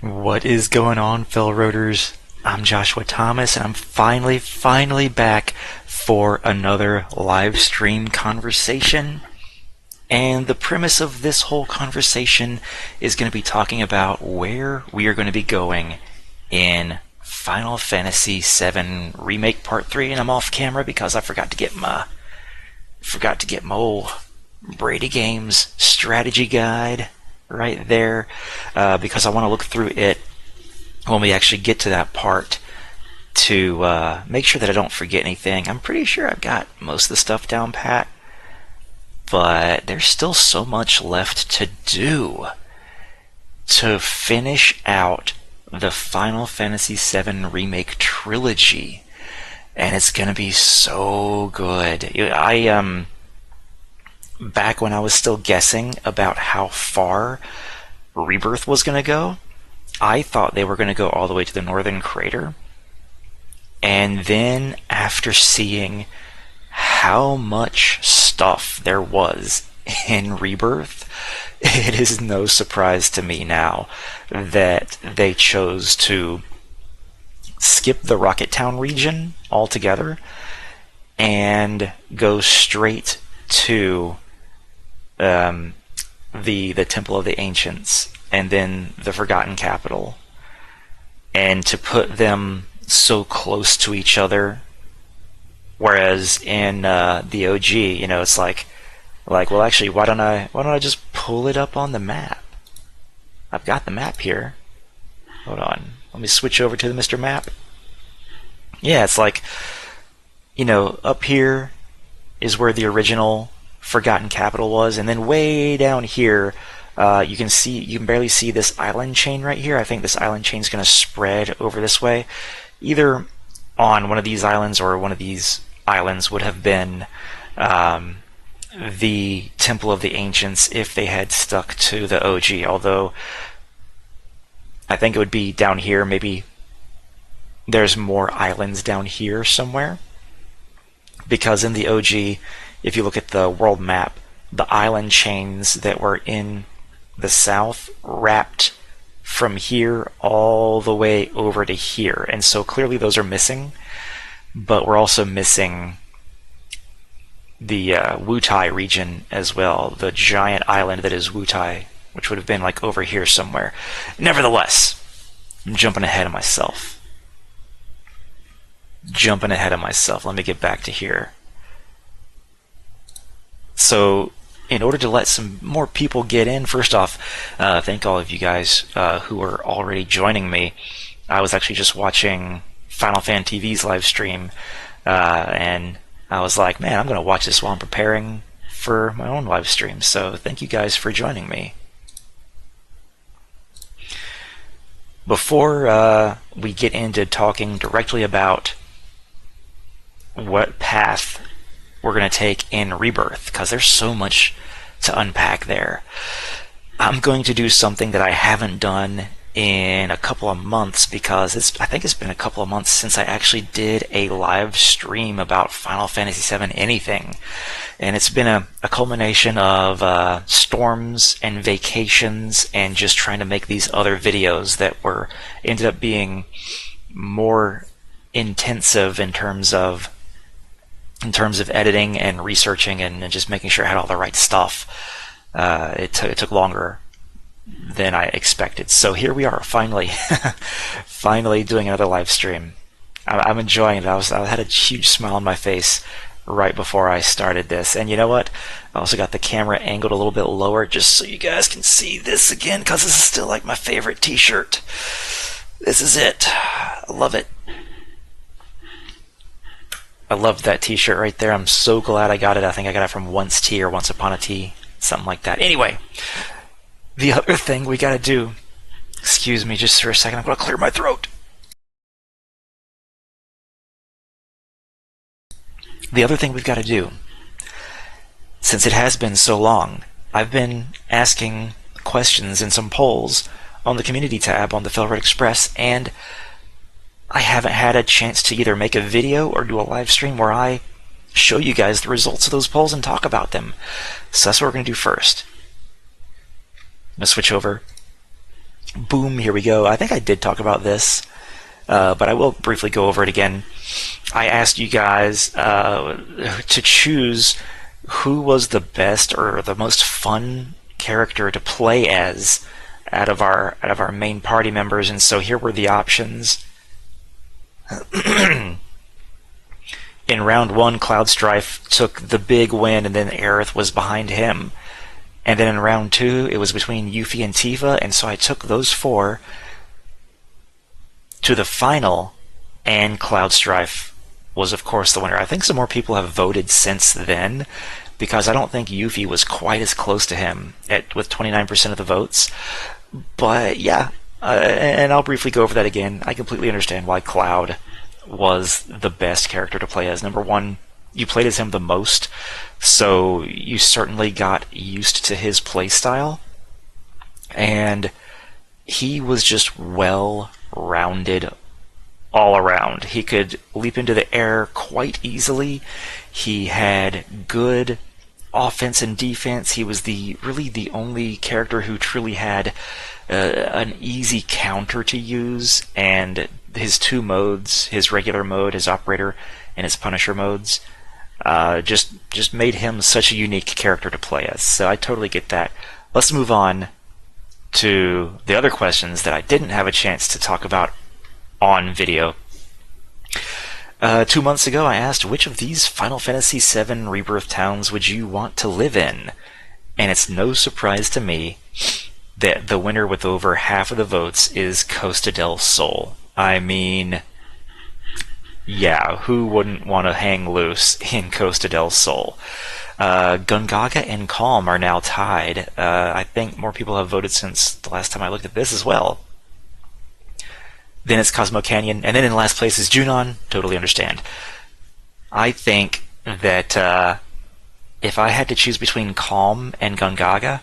What is going on, Failroaders? I'm Joshua Thomas, and I'm finally back for another live stream conversation. And the premise of this whole conversation is going to be talking about where we are going to be going in Final Fantasy VII Remake Part 3. And I'm off camera because I forgot to get my old Brady Games strategy guide right there, because I want to look through it when we actually get to that part to make sure that I don't forget anything. I'm pretty sure I've got most of the stuff down pat, but there's still so much left to do to finish out the Final Fantasy VII Remake trilogy, and it's gonna be so good. Back when I was still guessing about how far Rebirth was going to go, I thought they were going to go all the way to the Northern Crater. And then after seeing how much stuff there was in Rebirth, it is no surprise to me now that they chose to skip the Rocket Town region altogether and go straight to the Temple of the Ancients and then the Forgotten Capital, and to put them so close to each other, whereas in the OG, it's like well, actually, why don't I just pull it up on the map? I've got the map here. Hold on, let me switch over to the Mr. Map. Yeah, it's like, up here is where the original Forgotten Capital was, and then way down here you can barely see this island chain right here. I think this island chain is going to spread over this way. Either on one of these islands or one of these islands would have been the Temple of the Ancients if they had stuck to the OG, although I think it would be down here. Maybe there's more islands down here somewhere, because in the OG, if you look at the world map, the island chains that were in the south wrapped from here all the way over to here. And so clearly those are missing, but we're also missing the Wutai region as well, the giant island that is Wutai, which would have been like over here somewhere. Nevertheless, I'm jumping ahead of myself. Let me get back to here. So, in order to let some more people get in, first off, thank all of you guys who are already joining me. I was actually just watching Final Fan TV's live stream, and I was like, man, I'm going to watch this while I'm preparing for my own live stream. So, thank you guys for joining me. Before we get into talking directly about what path we're going to take in Rebirth, because there's so much to unpack there, I'm going to do something that I haven't done in a couple of months, because I think it's been a couple of months since I actually did a live stream about Final Fantasy VII anything. And it's been a culmination of storms and vacations and just trying to make these other videos that ended up being more intensive in terms of editing and researching and just making sure I had all the right stuff. It took longer than I expected. So here we are, finally doing another live stream. I'm enjoying it. I had a huge smile on my face right before I started this. And you know what? I also got the camera angled a little bit lower just so you guys can see this again, because this is still like my favorite t-shirt. This is it. I love it. I love that t-shirt right there. I'm so glad I got it. I think I got it from Once Tea or Once Upon a Tea, something like that. Anyway, the other thing we gotta do, excuse me just for a second, I'm gonna clear my throat. The other thing we've got to do, since it has been so long, I've been asking questions in some polls on the community tab on the FailroadExpress, and I haven't had a chance to either make a video or do a live stream where I show you guys the results of those polls and talk about them. So that's what we're going to do first. I'm going to switch over Boom, here we go. I think I did talk about this, but I will briefly go over it again. I asked you guys to choose who was the best or the most fun character to play as out of our main party members, and so here were the options. In round 1, Cloudstrife took the big win, and then Aerith was behind him. And then in round 2, it was between Yuffie and Tifa, and so I took those 4 to the final, and Cloudstrife was, of course, the winner. I think some more people have voted since then, because I don't think Yuffie was quite as close to him with 29% of the votes. But yeah, and I'll briefly go over that again. I completely understand why Cloud was the best character to play as. Number one, you played as him the most, so you certainly got used to his playstyle, and he was just well-rounded all around. He could leap into the air quite easily. He had good offense and defense. He was really the only character who truly had an easy counter to use, and his 2 modes, his regular mode, his operator, and his Punisher modes, just made him such a unique character to play as. So I totally get that. Let's move on to the other questions that I didn't have a chance to talk about on video. 2 months ago, I asked which of these Final Fantasy VII Rebirth towns would you want to live in, and it's no surprise to me that the winner with over half of the votes is Costa del Sol. I mean, yeah, who wouldn't want to hang loose in Costa del Sol? Gungaga and Calm are now tied. I think more people have voted since the last time I looked at this as well. Then it's Cosmo Canyon, and then in last place is Junon. Totally understand. I think that if I had to choose between Calm and Gungaga,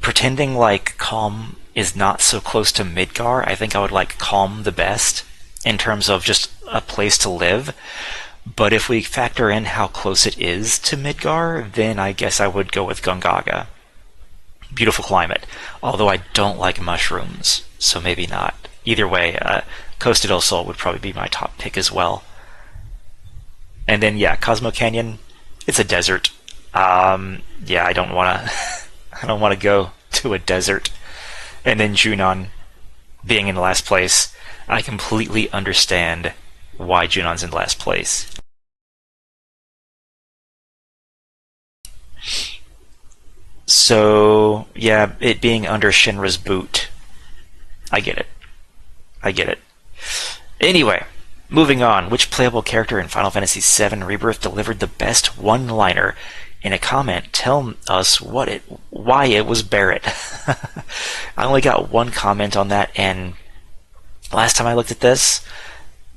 pretending like Calm is not so close to Midgar, I think I would like Calm the best in terms of just a place to live. But if we factor in how close it is to Midgar, then I guess I would go with Gungaga. Beautiful climate, although I don't like mushrooms, so maybe not. Either way, Costa del Sol would probably be my top pick as well. And then, yeah, Cosmo Canyon, it's a desert. Yeah, I don't want to I don't want to go to a desert. And then Junon being in last place, I completely understand why Junon's in last place. So, yeah, it being under Shinra's boot, I get it. I get it. Anyway, moving on. Which playable character in Final Fantasy VII Rebirth delivered the best one-liner? In a comment, tell us why it was Barret. I only got one comment on that, and last time I looked at this,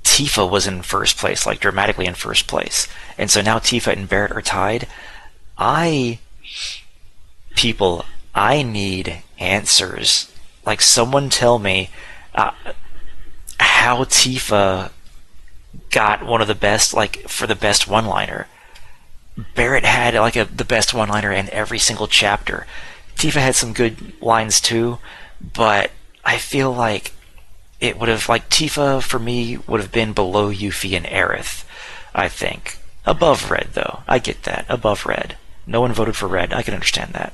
Tifa was in first place, like dramatically in first place. And so now Tifa and Barret are tied. People, I need answers. Like, someone tell me how Tifa got one of the best, like, for the best one-liner. Barret had like the best one-liner in every single chapter. Tifa had some good lines too, but I feel like it would have, like, Tifa for me would have been below Yuffie and Aerith, I think. Above Red though, I get that. Above Red. No one voted for Red. I can understand that.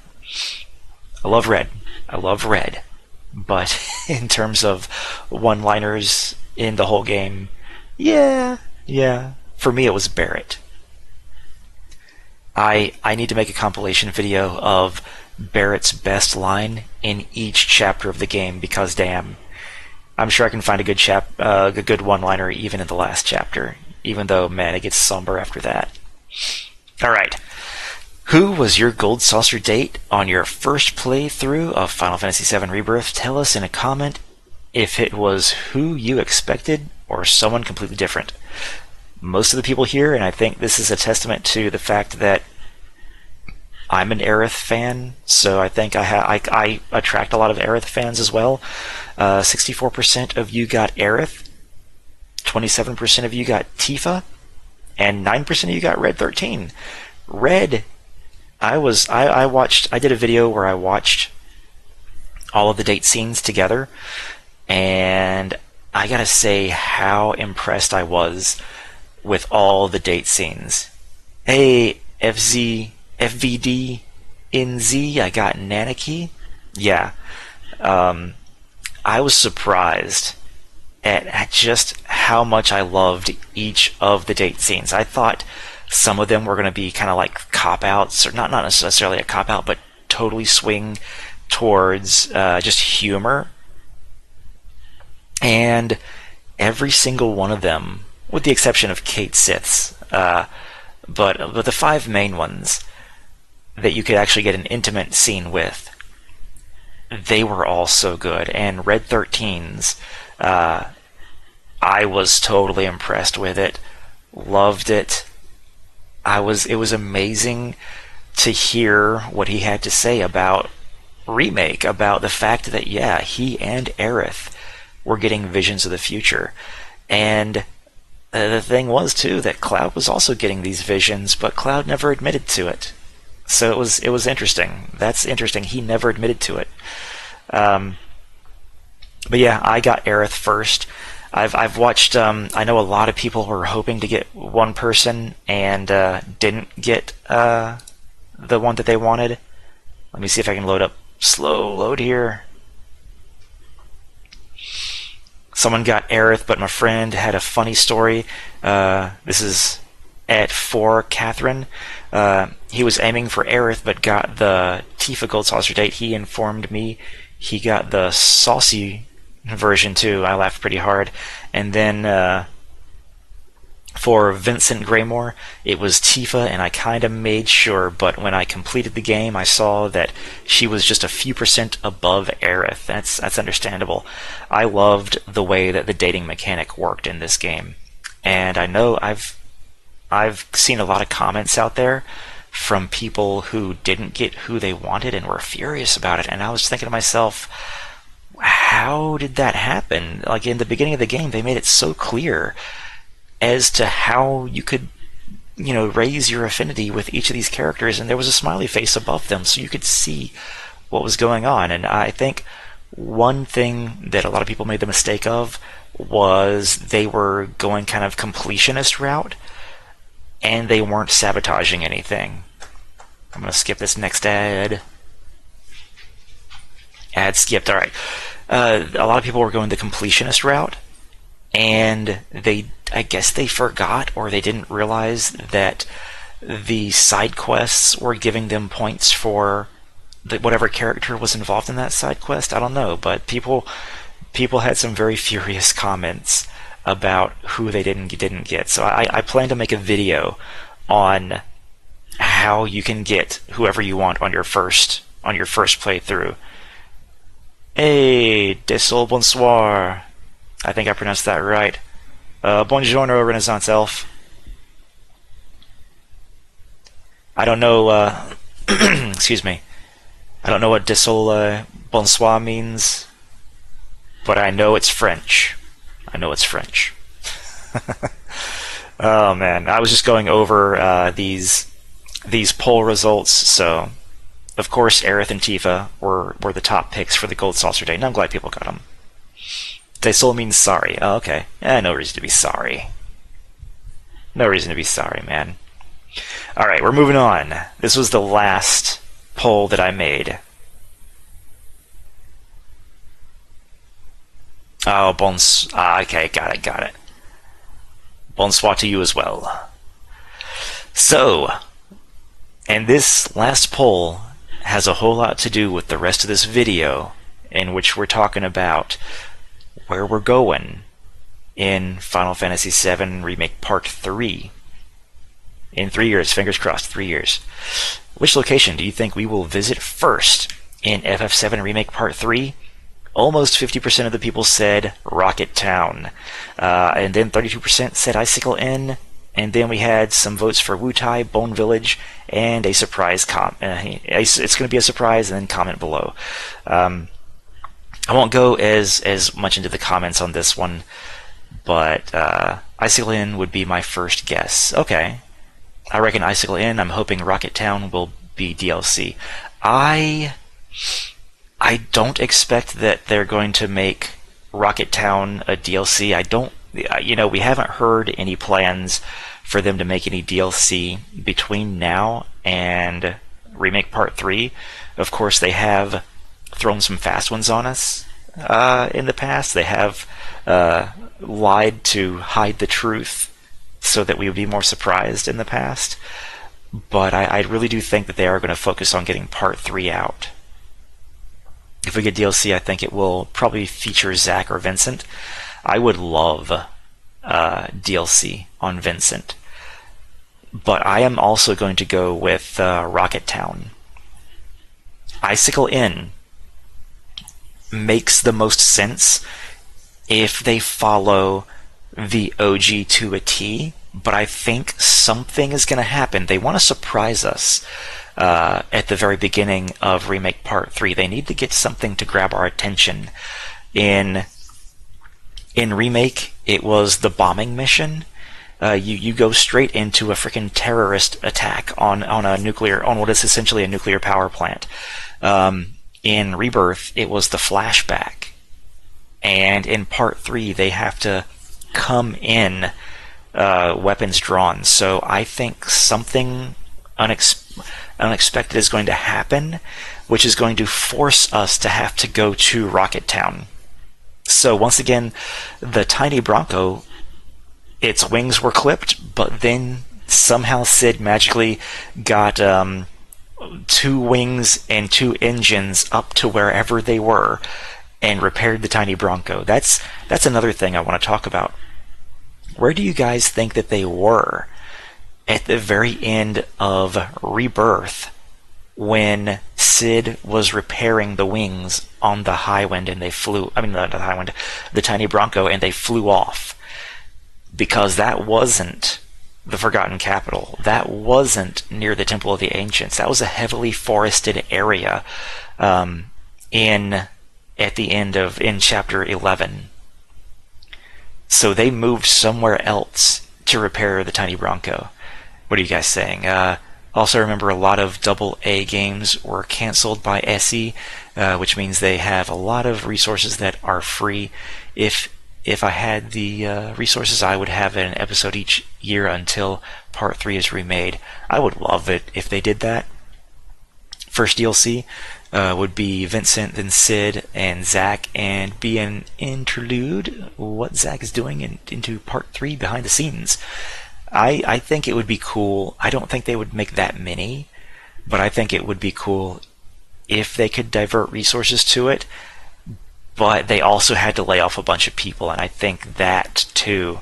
I love Red. But in terms of one-liners in the whole game, yeah. For me, it was Barret. I need to make a compilation video of Barret's best line in each chapter of the game, because damn, I'm sure I can find a good one-liner even in the last chapter, even though, man, it gets somber after that. Alright. Who was your Gold Saucer date on your first playthrough of Final Fantasy VII Rebirth? Tell us in a comment if it was who you expected or someone completely different. Most of the people here, and I think this is a testament to the fact that I'm an Aerith fan, so I think I attract a lot of Aerith fans as well. 64% of you got Aerith, 27% of you got Tifa, and 9% of you got Red 13. Red, I did a video where I watched all of the date scenes together, and I gotta say how impressed I was with all the date scenes. Hey, FVD in Z, I got Nanaki. Yeah, I was surprised at just how much I loved each of the date scenes. I thought some of them were going to be kind of like cop-outs, or not necessarily a cop-out, but totally swing towards just humor. And every single one of them, with the exception of Kate Sith's, but the five main ones that you could actually get an intimate scene with, they were all so good. And Red 13's, I was totally impressed with it, loved it. It was amazing to hear what he had to say about Remake, about the fact that, yeah, he and Aerith were getting visions of the future. And the thing was, too, that Cloud was also getting these visions, but Cloud never admitted to it. So it was interesting. That's interesting. He never admitted to it. But yeah, I got Aerith first. I've watched. I know a lot of people were hoping to get one person and didn't get the one that they wanted. Let me see if I can load up. Slow load here. Someone got Aerith, but my friend had a funny story. This is at 4 Catherine. He was aiming for Aerith, but got the Tifa Gold Saucer date. He informed me he got the saucy version too. I laughed pretty hard. And then for Vincent Greymore, it was Tifa, and I kind of made sure, but when I completed the game, I saw that she was just a few % above Aerith. That's understandable. I loved the way that the dating mechanic worked in this game, and I know I've seen a lot of comments out there from people who didn't get who they wanted and were furious about it, and I was thinking to myself, how did that happen? Like, in the beginning of the game, they made it so clear as to how you could, raise your affinity with each of these characters, and there was a smiley face above them, so you could see what was going on. And I think one thing that a lot of people made the mistake of was they were going kind of completionist route, and they weren't sabotaging anything. I'm going to skip this next ad. Ad skipped. All right. A lot of people were going the completionist route, and I guess they forgot, or they didn't realize that the side quests were giving them points for whatever character was involved in that side quest. I don't know, but people had some very furious comments about who they didn't get. So I plan to make a video on how you can get whoever you want on your first playthrough. Hey, Desol bonsoir. I think I pronounced that right. Buongiorno, Renaissance Elf. I don't know, excuse me. I don't know what Desol bonsoir means, but I know it's French. Oh man, I was just going over these poll results, so of course Aerith and Tifa were the top picks for the Gold Saucer Day, and I'm glad people got them. Desol means sorry. Oh, okay. No reason to be sorry. No reason to be sorry, man. Alright, we're moving on. This was the last poll that I made. Oh, okay, got it. Bonsoir to you as well. So, and this last poll has a whole lot to do with the rest of this video, in which we're talking about where we're going in Final Fantasy VII Remake Part 3. In 3 years, fingers crossed, 3 years. Which location do you think we will visit first in FF7 Remake Part 3? Almost 50% of the people said Rocket Town. And then 32% said Icicle Inn. And then we had some votes for Wutai, Bone Village, and a surprise it's going to be a surprise, and then comment below. I won't go as much into the comments on this one, but Icicle Inn would be my first guess. Okay. I reckon Icicle Inn. I'm hoping Rocket Town will be DLC. I don't expect that they're going to make Rocket Town a DLC. I don't, we haven't heard any plans for them to make any DLC between now and Remake Part 3. Of course, they have thrown some fast ones on us in the past. They have lied to hide the truth so that we would be more surprised in the past. But I really do think that they are going to focus on getting Part 3 out. If we get DLC, I think it will probably feature Zack or Vincent. I would love DLC on Vincent. But I am also going to go with Rocket Town. Icicle Inn makes the most sense if they follow the OG to a T, but I think something is going to happen. They want to surprise us at the very beginning of Remake Part 3. They need to get something to grab our attention. In Remake, it was the bombing mission. You go straight into a freaking terrorist attack on what is essentially a nuclear power plant. In Rebirth, it was the flashback. And in Part 3, they have to come in weapons drawn. So I think something unexpected is going to happen, which is going to force us to have to go to Rocket Town. So once again, the tiny Bronco, its wings were clipped, but then somehow Sid magically got 2 wings and 2 engines up to wherever they were and repaired the tiny Bronco. That's another thing I want to talk about. Where do you guys think that they were at the very end of Rebirth when Sid was repairing the wings on the Highwind and they flew, not the Highwind, the tiny Bronco, and they flew off? Because that wasn't the Forgotten Capital. That wasn't near the Temple of the Ancients. That was a heavily forested area in chapter 11. So they moved somewhere else to repair the tiny Bronco. What are you guys saying? Also remember, a lot of AA games were canceled by SE, which means they have a lot of resources that are free. If I had the resources, I would have an episode each year until Part 3 is remade. I would love it if they did that. First DLC would be Vincent, then Sid, and Zack, and be an interlude, what Zack is doing into Part 3 behind the scenes. I think it would be cool. I don't think they would make that many, but I think it would be cool if they could divert resources to it. But they also had to lay off a bunch of people, and I think that too.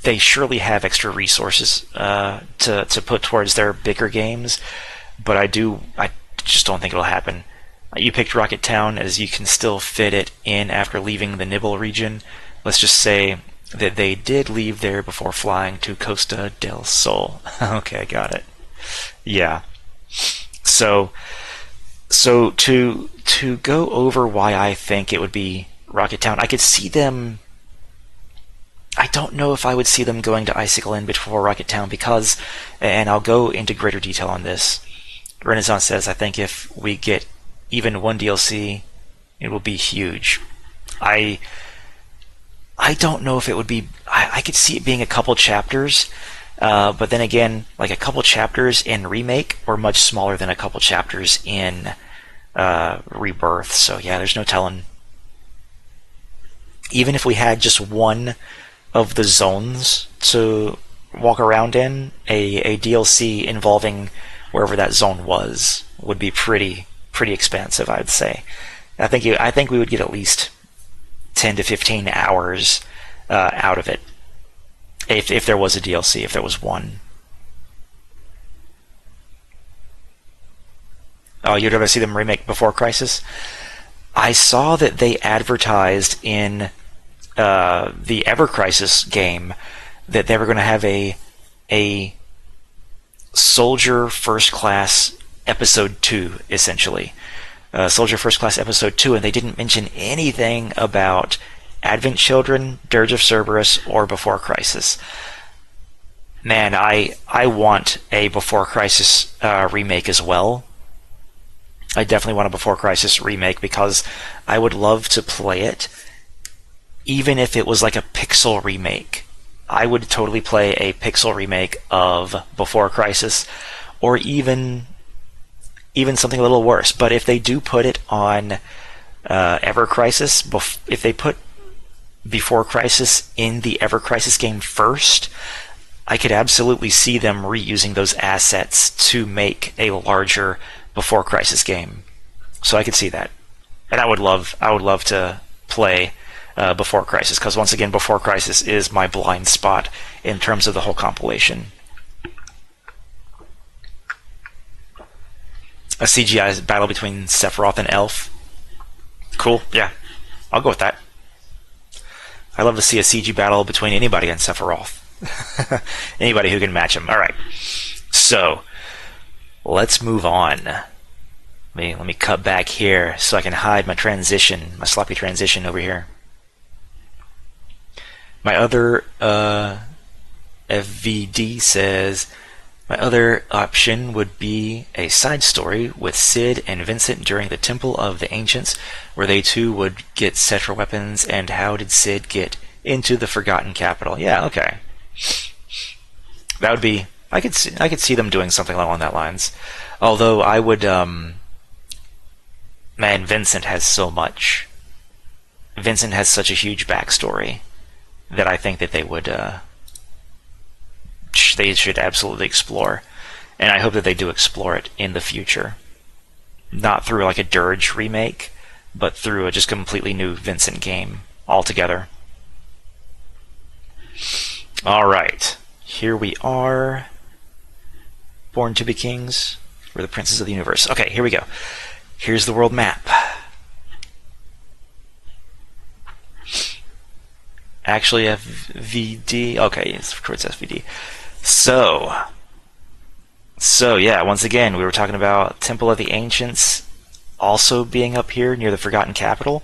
They surely have extra resources to put towards their bigger games, but I just don't think it'll happen. You picked Rocket Town as you can still fit it in after leaving the Nibble region. Let's just say that they did leave there before flying to Costa del Sol. Okay, got it. Yeah. So to go over why I think it would be Rocket Town, I could see them. I don't know if I would see them going to Icicle Inn before Rocket Town because, and I'll go into greater detail on this. Renaissance says, I think if we get even one DLC, it will be huge. I don't know if it would be. I could see it being a couple chapters, but then again, like a couple chapters in Remake were much smaller than a couple chapters in Rebirth. So yeah, there's no telling. Even if we had just one of the zones to walk around in, a DLC involving wherever that zone was would be pretty expansive, I'd say. I think we would get at least 10 to 15 hours out of it if there was a DLC, if there was one. Oh, you'd rather see them remake Before Crisis? I saw that they advertised in the Ever Crisis game that they were going to have a Soldier First Class Episode 2, essentially. Soldier First Class Episode 2, and they didn't mention anything about Advent Children, Dirge of Cerberus, or Before Crisis. Man, I want a Before Crisis remake as well. I definitely want a Before Crisis remake because I would love to play it, even if it was like a pixel remake. I would totally play a pixel remake of Before Crisis, or even something a little worse. But if they do put it on Ever Crisis, if they put Before Crisis in the Ever Crisis game first, I could absolutely see them reusing those assets to make a larger Before Crisis game. So I could see that, and I would love to play Before Crisis, because once again, Before Crisis is my blind spot in terms of the whole compilation. A CGI battle between Sephiroth and Elf. Cool, yeah. I'll go with that. I love to see a CG battle between anybody and Sephiroth. Anybody who can match him. Alright. So, let's move on. Let me cut back here so I can hide my transition, my sloppy transition over here. My other FVD says, my other option would be a side story with Cid and Vincent during the Temple of the Ancients, where they too would get Cetra weapons, and how did Cid get into the Forgotten Capital? Yeah, okay. That would be... I could see them doing something along that lines. Although I would... Man, Vincent has so much. Vincent has such a huge backstory that I think that they would... they should absolutely explore. And I hope that they do explore it in the future. Not through like a Dirge remake, but through a just completely new Vincent game altogether. Alright, here we are. Born to be Kings. We're the princes of the universe. Okay, here we go. Here's the world map. Actually, FVD. Okay, it's of course FVD. So yeah, once again, we were talking about Temple of the Ancients also being up here near the Forgotten Capital.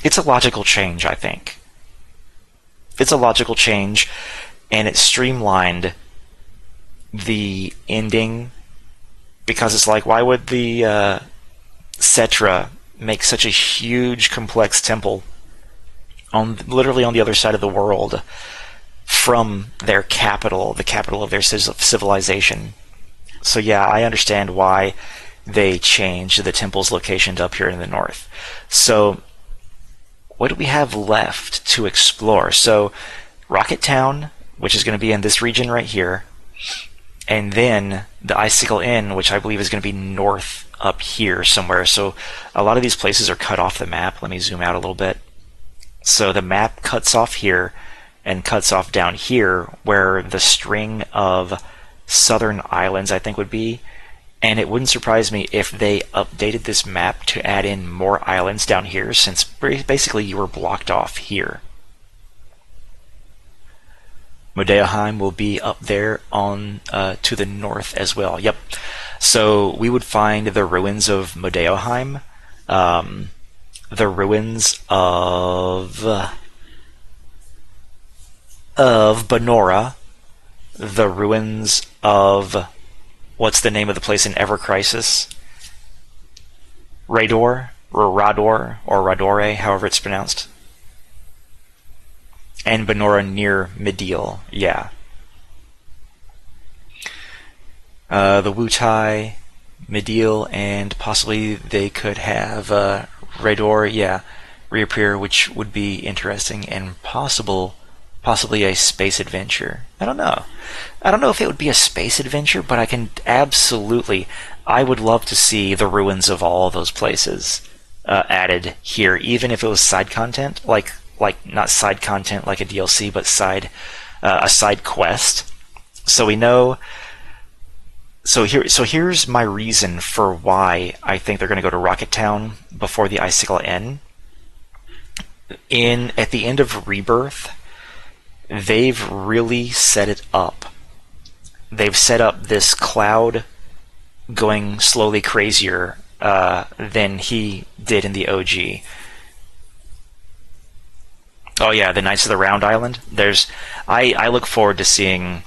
It's a logical change, I think. It's a logical change, and it streamlined the ending, because it's like, why would the Cetra make such a huge, complex temple literally on the other side of the world from their capital, the capital of their civilization? So yeah, I understand why they changed the temple's location to up here in the north. So what do we have left to explore? So Rocket Town, which is going to be in this region right here, and then the Icicle Inn, which I believe is going to be north up here somewhere. So a lot of these places are cut off the map. Let me zoom out a little bit. So the map cuts off here and cuts off down here where the string of southern islands, I think, would be. And it wouldn't surprise me if they updated this map to add in more islands down here, since basically you were blocked off here. Modeoheim will be up there on to the north as well. Yep. So we would find the ruins of Modeoheim, the ruins of Benora, the ruins of, what's the name of the place in Ever Crisis? Rador, or Radore, however it's pronounced. And Benora near Medial, yeah. The Wutai, Medial, and possibly they could have Rador, yeah, reappear, which would be interesting, and possibly a space adventure. I don't know. I don't know if it would be a space adventure, but I would love to see the ruins of all of those places added here, even if it was side content, like not side content like a DLC, but a side quest. So we know. So here's my reason for why I think they're going to go to Rocket Town before the Icicle Inn. At the end of Rebirth, they've really set it up. They've set up this Cloud going slowly crazier than he did in the OG. Oh yeah, the Knights of the Round Island. I look forward to seeing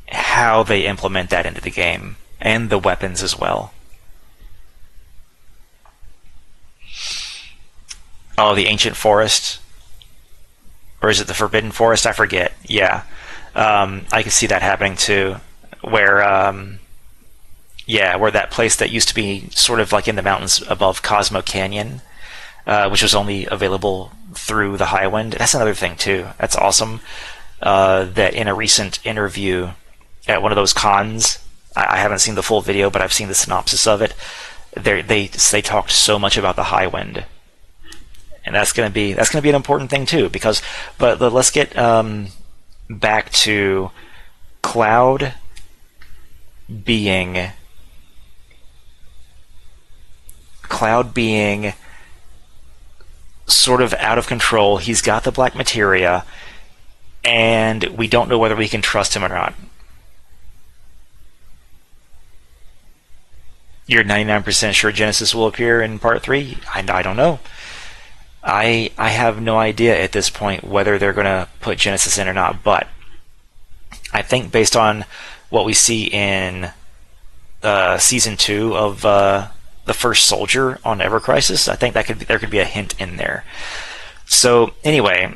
how they implement that into the game, and the weapons as well. Oh, the ancient forest, or is it the forbidden forest? I forget. Yeah, I can see that happening too, where yeah, where that place that used to be sort of like in the mountains above Cosmo Canyon, which was only available through the Highwind. That's another thing too. That's awesome. That in a recent interview at one of those cons, I haven't seen the full video, but I've seen the synopsis of it. They talked so much about the Highwind, and that's gonna be an important thing too. Because, but let's get back to Cloud being sort of out of control. He's got the black materia, and we don't know whether we can trust him or not. You're 99% sure Genesis will appear in part 3? I don't know. I have no idea at this point whether they're going to put Genesis in or not, but I think based on what we see in season 2 of the First Soldier on Ever Crisis, I think there could be a hint in there. So anyway,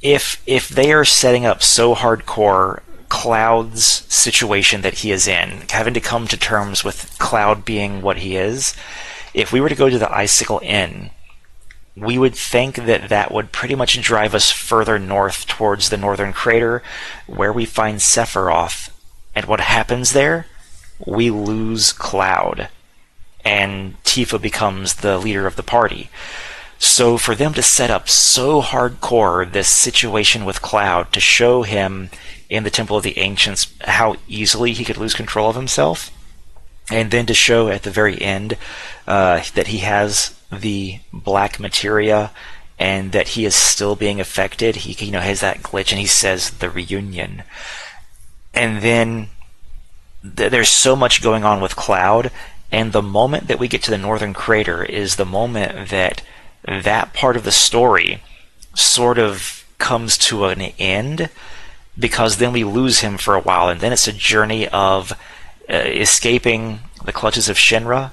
if they are setting up so hardcore Cloud's situation that he is in, having to come to terms with Cloud being what he is, if we were to go to the Icicle Inn, we would think that that would pretty much drive us further north towards the northern crater, where we find Sephiroth. And what happens there? We lose Cloud, and Tifa becomes the leader of the party. So for them to set up so hardcore this situation with Cloud, to show him in the Temple of the Ancients how easily he could lose control of himself, and then to show at the very end that he has the black materia and that he is still being affected. He has that glitch, and he says the reunion. And then there's so much going on with Cloud, and the moment that we get to the northern crater is the moment that part of the story sort of comes to an end, because then we lose him for a while, and then it's a journey of escaping the clutches of Shinra,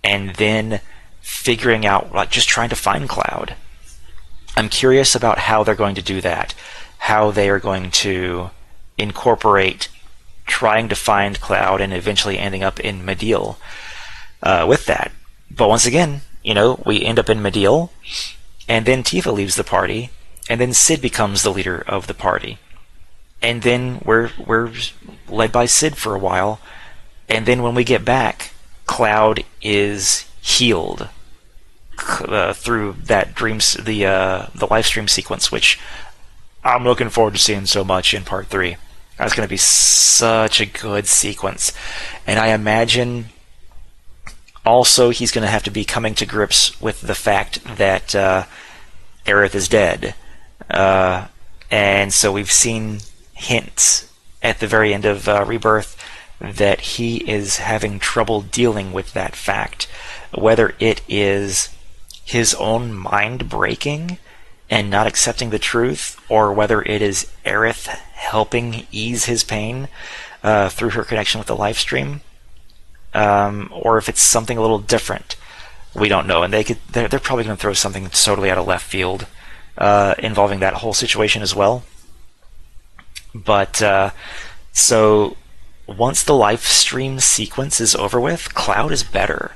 and then figuring out, like, just trying to find Cloud. I'm curious about how they're going to do that, how they are going to incorporate trying to find Cloud and eventually ending up in Mideel with that. But once again, we end up in Mideel, and then Tifa leaves the party, and then Cid becomes the leader of the party. And then we're led by Cid for a while, and then when we get back, Cloud is healed through that the live stream sequence, which I'm looking forward to seeing so much in part 3. That's going to be such a good sequence, and I imagine also he's going to have to be coming to grips with the fact that Aerith is dead, and so we've seen hints at the very end of Rebirth that he is having trouble dealing with that fact, whether it is his own mind breaking and not accepting the truth, or whether it is Aerith helping ease his pain through her connection with the live stream, or if it's something a little different. We don't know, and they're probably going to throw something totally out of left field involving that whole situation as well. But so once the live stream sequence is over with, Cloud is better.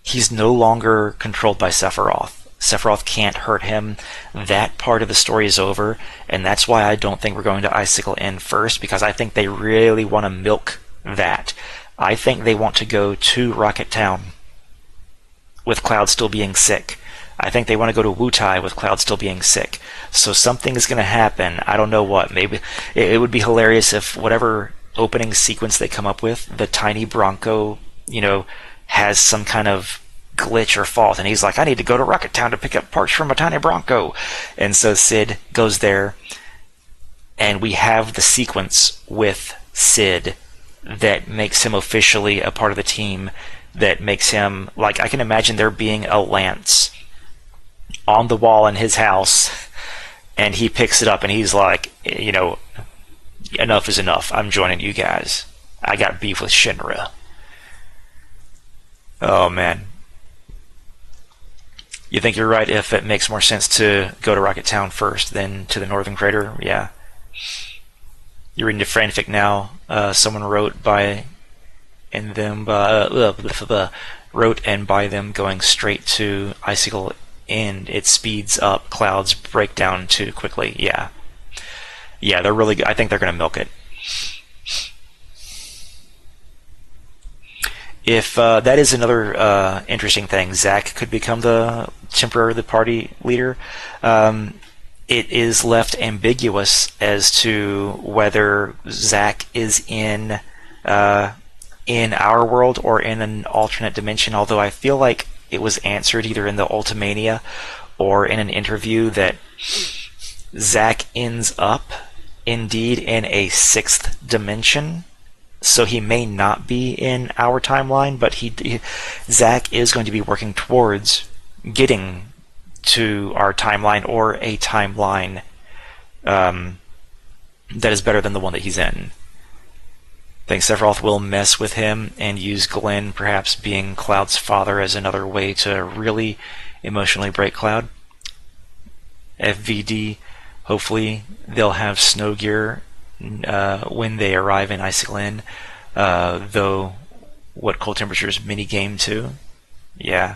He's no longer controlled by Sephiroth. Sephiroth can't hurt him. That part of the story is over, and that's why I don't think we're going to Icicle Inn first, because I think they really want to milk that. I think they want to go to Rocket Town with Cloud still being sick. I think they want to go to Wutai with Cloud still being sick. So something is going to happen. I don't know what. Maybe it would be hilarious if whatever opening sequence they come up with, the tiny Bronco, has some kind of glitch or fault, and he's like, I need to go to Rocket Town to pick up parts from a tiny Bronco. And so Cid goes there, and we have the sequence with Cid that makes him officially a part of the team, that makes him, like, I can imagine there being a lance on the wall in his house, and he picks it up and he's like, enough is enough. I'm joining you guys. I got beef with Shinra. Oh man. You think you're right if it makes more sense to go to Rocket Town first than to the Northern Crater? Yeah. You're reading the fanfic now. Someone wrote by and them wrote and by them going straight to Icicle End. It speeds up clouds break down too quickly. Yeah. Yeah, they're really good. I think they're going to milk it. If that is another interesting thing, Zack could become the party leader. It is left ambiguous as to whether Zack is in our world or in an alternate dimension. Although I feel like it was answered either in the Ultimania or in an interview that Zack ends up indeed in a 6th dimension. So he may not be in our timeline, but Zack is going to be working towards getting to our timeline, or a timeline that is better than the one that he's in. I think Sephiroth will mess with him and use Glenn perhaps being Cloud's father as another way to really emotionally break Cloud. FVD, hopefully they'll have snow gear when they arrive in Icicle Inn, though what cold temperatures mini game too. Yeah.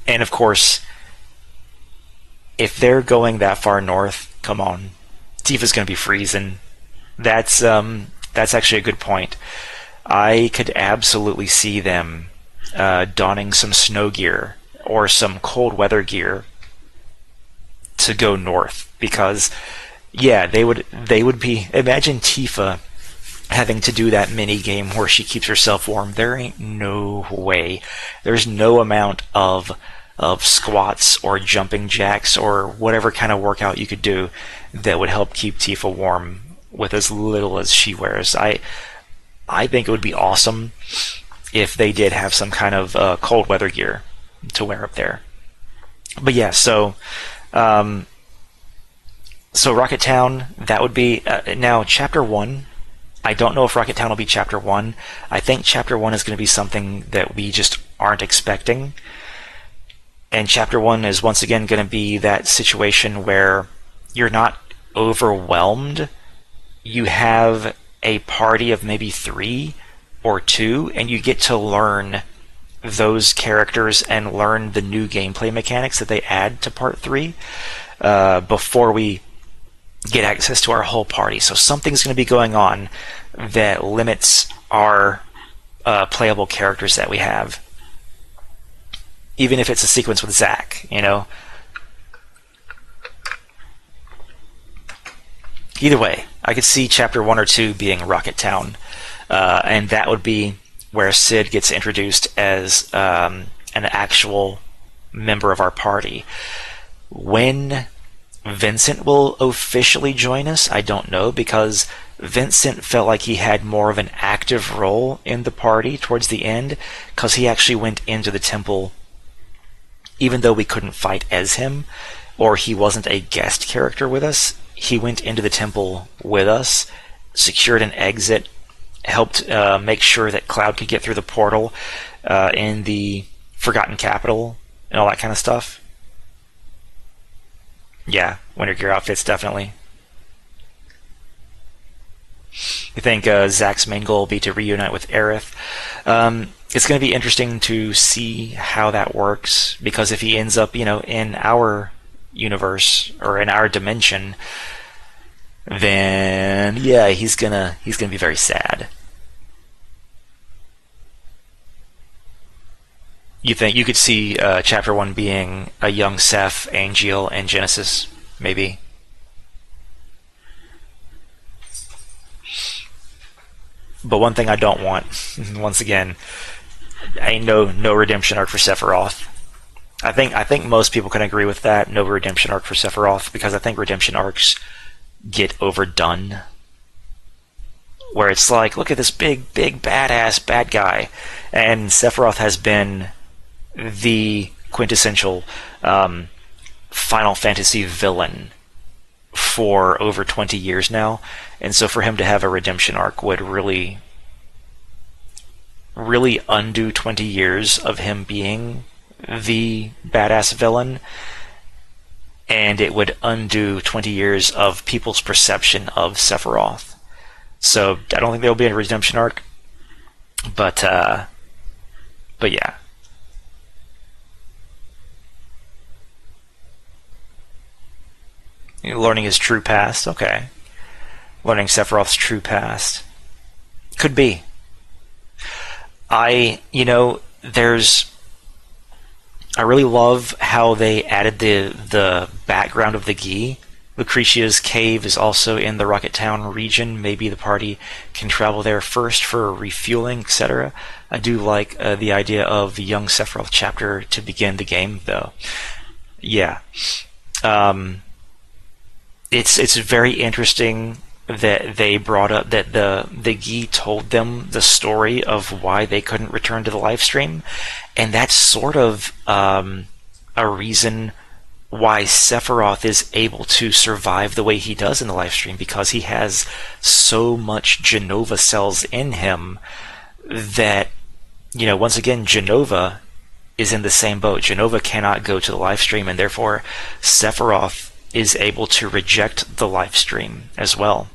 And of course, if they're going that far north, come on, Tifa's going to be freezing. That's actually a good point. I could absolutely see them donning some snow gear or some cold weather gear to go north, because yeah, they would be. Imagine Tifa having to do that mini game where she keeps herself warm. There ain't no way. There's no amount of squats or jumping jacks or whatever kind of workout you could do that would help keep Tifa warm with as little as she wears. I think it would be awesome if they did have some kind of cold weather gear to wear up there. But yeah, so Rocket Town, that would be now Chapter 1. I don't know if Rocket Town will be Chapter 1. I think Chapter 1 is going to be something that we just aren't expecting. And Chapter 1 is once again going to be that situation where you're not overwhelmed. You have a party of maybe 3 or 2, and you get to learn those characters and learn the new gameplay mechanics that they add to Part 3 before we get access to our whole party. So something's going to be going on that limits our playable characters that we have. Even if it's a sequence with Zack, you know. Either way, I could see Chapter 1 or 2 being Rocket Town, and that would be where Sid gets introduced as an actual member of our party. When Vincent will officially join us, I don't know, because Vincent felt like he had more of an active role in the party towards the end, because he actually went into the temple even though we couldn't fight as him, or he wasn't a guest character with us. He went into the temple with us, secured an exit, helped make sure that Cloud could get through the portal in the Forgotten Capital, and all that kind of stuff. Yeah, Winter Gear outfits, definitely. I think Zack's main goal will be to reunite with Aerith. It's going to be interesting to see how that works, because if he ends up, you know, in our universe or in our dimension, then yeah, he's gonna be very sad. You think you could see Chapter 1 being a young Seth, Angeal, and Genesis, maybe? But one thing I don't want, once again, ain't no redemption arc for Sephiroth. I think most people can agree with that. No redemption arc for Sephiroth, because I think redemption arcs get overdone. Where it's like, look at this big badass bad guy, and Sephiroth has been the quintessential Final Fantasy villain for over 20 years now, and so for him to have a redemption arc would really undo 20 years of him being the badass villain, and it would undo 20 years of people's perception of Sephiroth. So I don't think there will be a redemption arc, but yeah. Learning his true past, okay. Learning Sephiroth's true past. Could be. I really love how they added the background of the Gi. Lucretia's cave is also in the Rocket Town region. Maybe the party can travel there first for refueling, etc. I do like the idea of the young Sephiroth chapter to begin the game, though. Yeah. It's very interesting that they brought up that the Gi told them the story of why they couldn't return to the live stream, and that's sort of a reason why Sephiroth is able to survive the way he does in the live stream, because he has so much Genova cells in him that, once again, Genova is in the same boat. Genova cannot go to the live stream, and therefore Sephiroth is able to reject the live stream as well.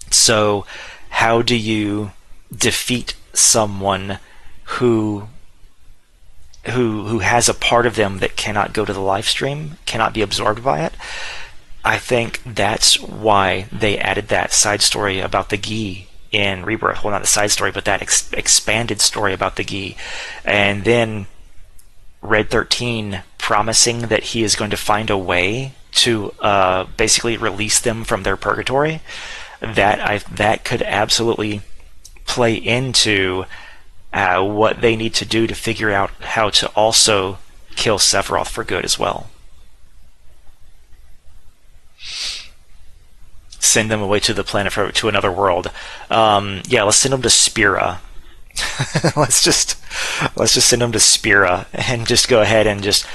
So how do you defeat someone who has a part of them that cannot go to the live stream, cannot be absorbed by it? I think that's why they added that side story about the Gi in Rebirth. Well, not the side story, but that expanded story about the Gi. And then Red 13 promising that he is going to find a way to basically release them from their purgatory. That could absolutely play into what they need to do to figure out how to also kill Sephiroth for good as well. Send them away to the planet to another world. Yeah, let's send them to Spira. let's just send them to Spira and just go ahead and just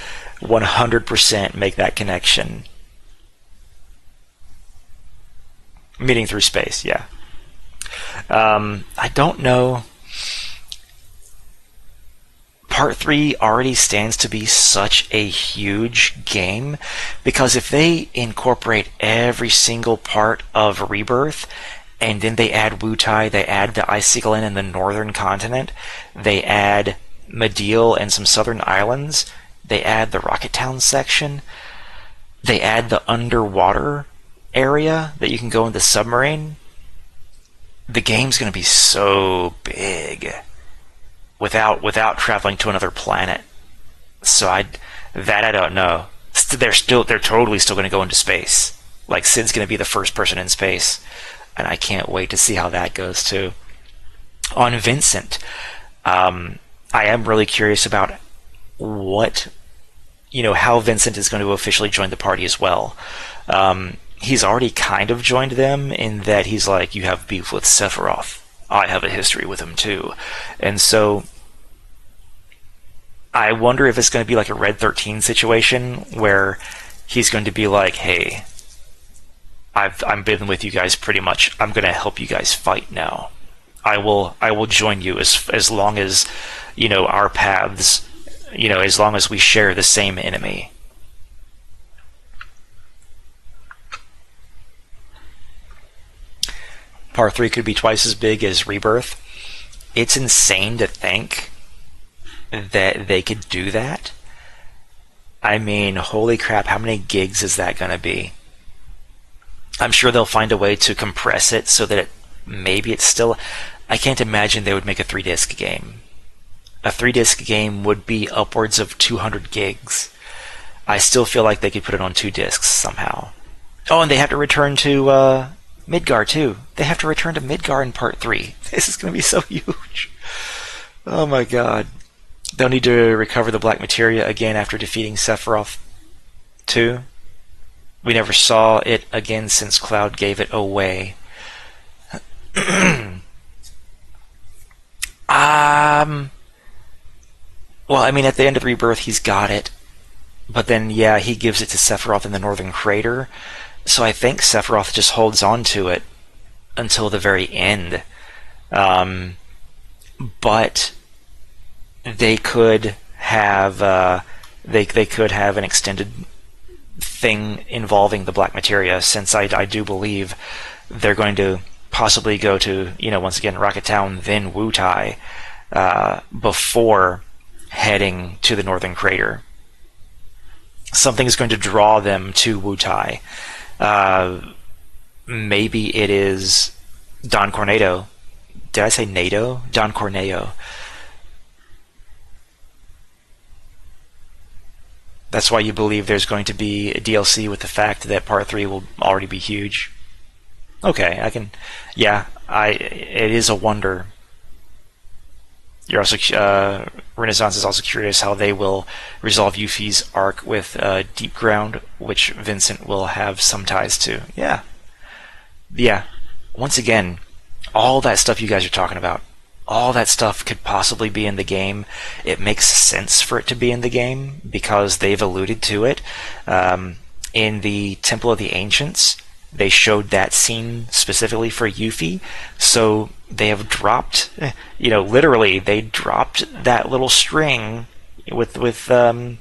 100% make that connection. Meeting through space, yeah. I don't know. Part 3 already stands to be such a huge game, because if they incorporate every single part of Rebirth, and then they add Wutai, they add the Icicle Inn in the northern continent, they add Medeal and some southern islands, they add the Rocket Town section, they add the underwater area that you can go in the submarine, the game's going to be so big without traveling to another planet. So I don't know. They're totally still going to go into space. Like, Sid's going to be the first person in space, and I can't wait to see how that goes too. On Vincent, I am really curious about how Vincent is going to officially join the party as well. He's already kind of joined them in that he's like, you have beef with Sephiroth. I have a history with him too. And so I wonder if it's going to be like a Red 13 situation where he's going to be like, hey, I'm been with you guys pretty much. I'm going to help you guys fight now. I will join you as long as, our paths, as long as we share the same enemy. Part 3 could be twice as big as Rebirth. It's insane to think that they could do that. I mean, holy crap, how many gigs is that going to be? I'm sure they'll find a way to compress it so that it's still... I can't imagine they would make a 3-disc game. A 3-disc game would be upwards of 200 gigs. I still feel like they could put it on 2 discs somehow. Oh, and they have to return to Midgar too. They have to return to Midgar in Part 3. This is going to be so huge. Oh my god. They'll need to recover the Black Materia again after defeating Sephiroth 2. We never saw it again since Cloud gave it away. Well, I mean, at the end of Rebirth, he's got it. But then, yeah, he gives it to Sephiroth in the Northern Crater. So I think Sephiroth just holds on to it until the very end. But they could have they could have an extended thing involving the black materia, since I do believe they're going to possibly go to, once again, Rocket Town, then Wutai, before heading to the Northern Crater. Something is going to draw them to Wutai. Maybe it is Don Cornado. Did I say NATO? Don Corneo. That's why you believe there's going to be a DLC with the fact that Part 3 will already be huge. Okay, it is a wonder. You're also, Renaissance is also curious how they will resolve Yuffie's arc with Deep Ground, which Vincent will have some ties to. Yeah. Once again, all that stuff you guys are talking about, all that stuff could possibly be in the game. It makes sense for it to be in the game because they've alluded to it. In the Temple of the Ancients, they showed that scene specifically for Yuffie, so they have dropped, literally, they dropped that little string with the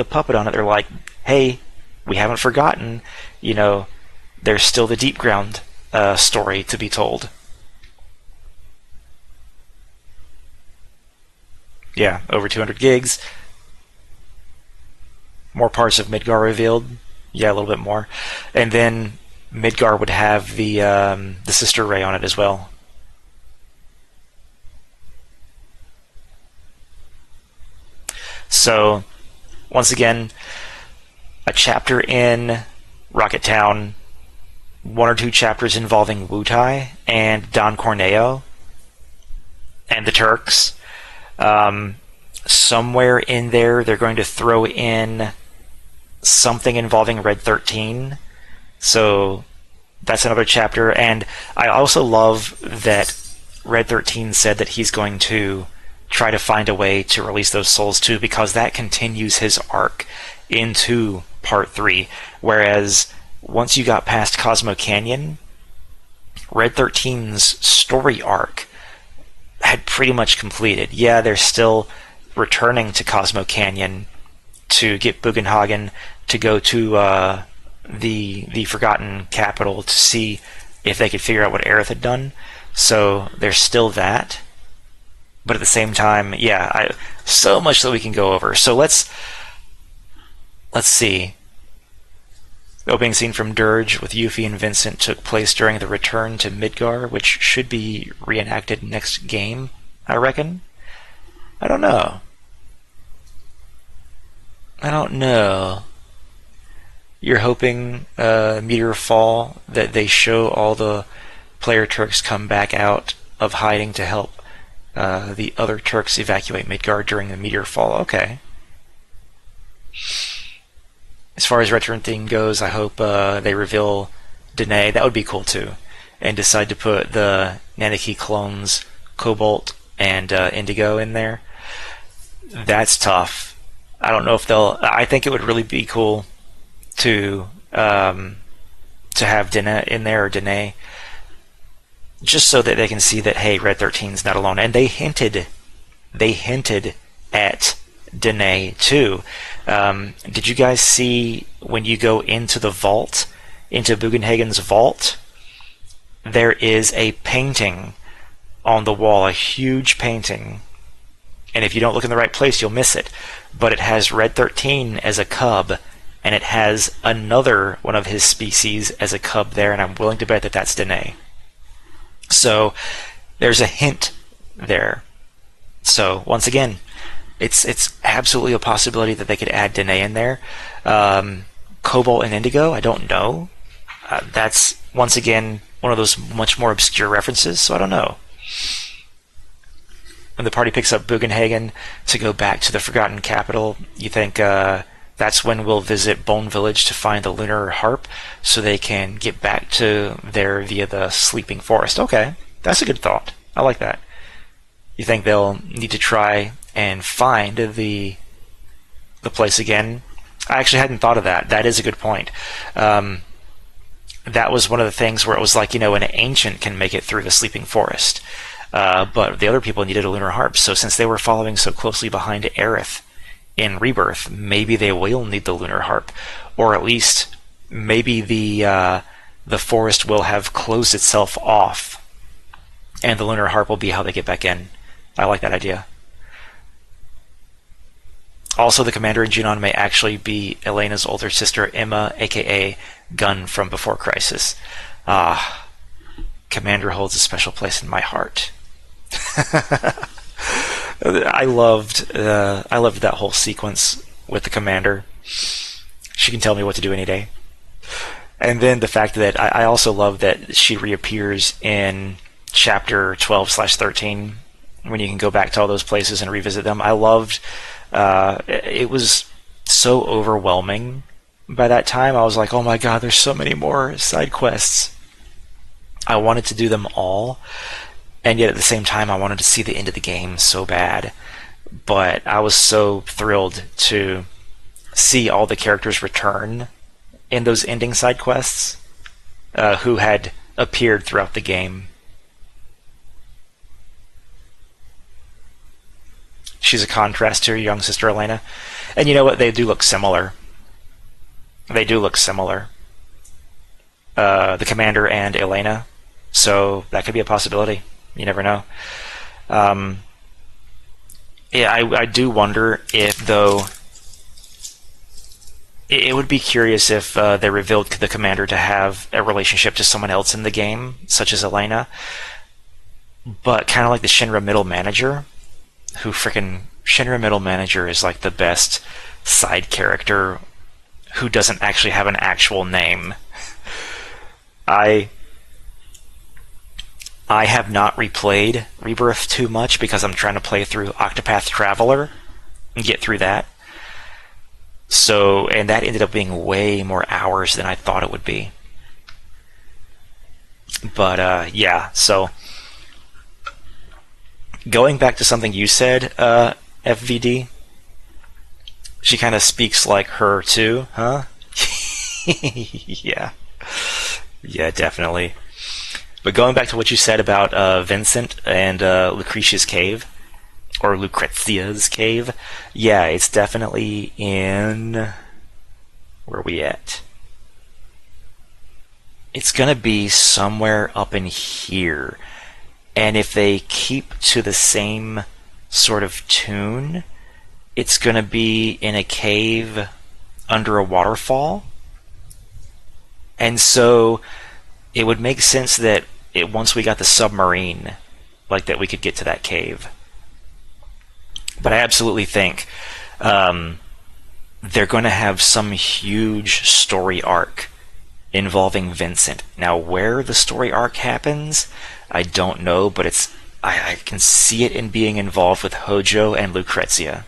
puppet on it. They're like, hey, we haven't forgotten, there's still the Deep Ground story to be told. Yeah, over 200 gigs. More parts of Midgar revealed. Yeah, a little bit more. And then Midgar would have the sister ray on it as well. So, once again, a chapter in Rocket Town, 1 or 2 chapters involving Wutai and Don Corneo and the Turks. Somewhere in there, they're going to throw in something involving Red 13. So that's another chapter. And I also love that Red 13 said that he's going to try to find a way to release those souls too, because that continues his arc into Part 3. Whereas once you got past Cosmo Canyon, Red 13's story arc had pretty much completed. Yeah, they're still returning to Cosmo Canyon to get Bugenhagen to go to the Forgotten Capital to see if they could figure out what Aerith had done. So there's still that. But at the same time, so much that we can go over. So let's see. The opening scene from Dirge with Yuffie and Vincent took place during the return to Midgar, which should be reenacted next game, I reckon. I don't know. You're hoping Meteor Fall, that they show all the player Turks come back out of hiding to help the other Turks evacuate Midgar during the Meteor Fall. Okay. As far as Return theme goes, I hope they reveal Danae. That would be cool too. And decide to put the Nanaki clones, Cobalt and Indigo in there. That's tough. I don't know if they'll... I think it would really be cool to have Dana in there, or Danae, just so that they can see that, hey, Red 13's not alone. And they hinted at Danae too. Did you guys see when you go into the vault, into Bugenhagen's vault, there is a painting on the wall, a huge painting, and if you don't look in the right place, you'll miss it. But it has Red 13 as a cub, and it has another one of his species as a cub there, and I'm willing to bet that that's Danae. So there's a hint there. So once again, it's absolutely a possibility that they could add Danae in there. Cobalt and Indigo, I don't know. That's once again one of those much more obscure references, so I don't know. When the party picks up Bugenhagen to go back to the Forgotten Capital, you think that's when we'll visit Bone Village to find the Lunar Harp so they can get back to there via the Sleeping Forest. Okay, that's a good thought. I like that. You think they'll need to try and find the place again? I actually hadn't thought of that. That is a good point. That was one of the things where it was like, an ancient can make it through the Sleeping Forest. But the other people needed a Lunar Harp. So since they were following so closely behind Aerith in Rebirth, maybe they will need the lunar harp, or at least maybe the forest will have closed itself off, and the lunar harp will be how they get back in. I like that idea. Also, the commander in Junon may actually be Elena's older sister, Emma, aka Gun from Before Crisis. Commander holds a special place in my heart. I loved that whole sequence with the commander. She can tell me what to do any day. And then the fact that I also love that she reappears in chapter 12/13 when you can go back to all those places and revisit them. I loved it was so overwhelming by that time. I was like, oh my god, there's so many more side quests. I wanted to do them all, and yet at the same time I wanted to see the end of the game so bad. But I was so thrilled to see all the characters return in those ending side quests who had appeared throughout the game. She's a contrast to her young sister Elena. And you know what? They do look similar. They do look similar. The commander and Elena. So that could be a possibility. You never know. Yeah, I do wonder if, though, it would be curious if they revealed the commander to have a relationship to someone else in the game, such as Elena. But kind of like the Shinra Middle Manager, who frickin' Shinra Middle Manager is like the best side character who doesn't actually have an actual name. I have not replayed Rebirth too much because I'm trying to play through Octopath Traveler and get through that. So, and that ended up being way more hours than I thought it would be. But yeah, so going back to something you said, FVD, she kind of speaks like her too, huh? Yeah. Yeah, definitely. But going back to what you said about Vincent and Lucretia's cave, or Lucrezia's cave, yeah, it's definitely in... Where are we at? It's gonna be somewhere up in here. And if they keep to the same sort of tune, it's gonna be in a cave under a waterfall. And so it would make sense that once we got the submarine, like that we could get to that cave. But I absolutely think they're going to have some huge story arc involving Vincent. Now, where the story arc happens, I don't know, but I can see it in being involved with Hojo and Lucrezia.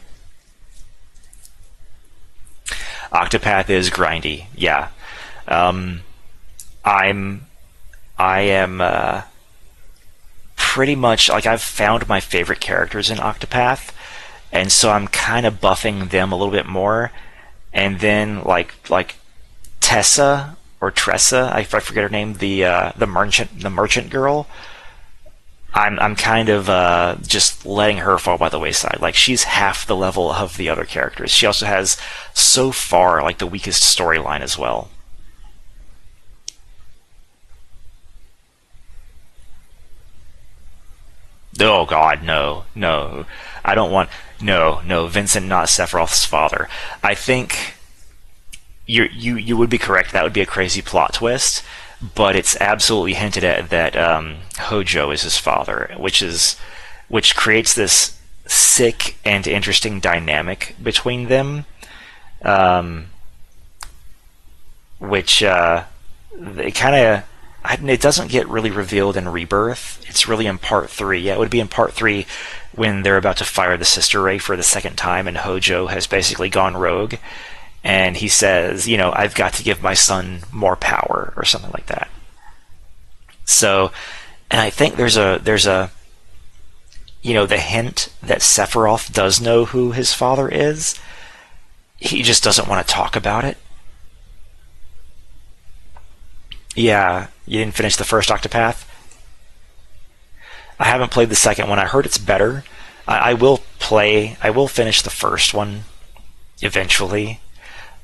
Octopath is grindy, yeah. I am pretty much, like, I've found my favorite characters in Octopath, and so I'm kind of buffing them a little bit more. And then like Tessa or Tressa, I forget her name, the merchant girl. I'm kind of just letting her fall by the wayside. Like, she's half the level of the other characters. She also has so far like the weakest storyline as well. Oh God, no. I don't want... No, Vincent, not Sephiroth's father. I think you would be correct. That would be a crazy plot twist, but it's absolutely hinted at that Hojo is his father, which creates this sick and interesting dynamic between them, which it kind of... It doesn't get really revealed in Rebirth. It's really in Part 3. Yeah, it would be in Part 3 when they're about to fire the Sister Ray for the second time, and Hojo has basically gone rogue. And he says, I've got to give my son more power, or something like that. So, and I think there's a the hint that Sephiroth does know who his father is. He just doesn't want to talk about it. Yeah, you didn't finish the first Octopath? I haven't played the second one. I heard it's better. I will finish the first one eventually.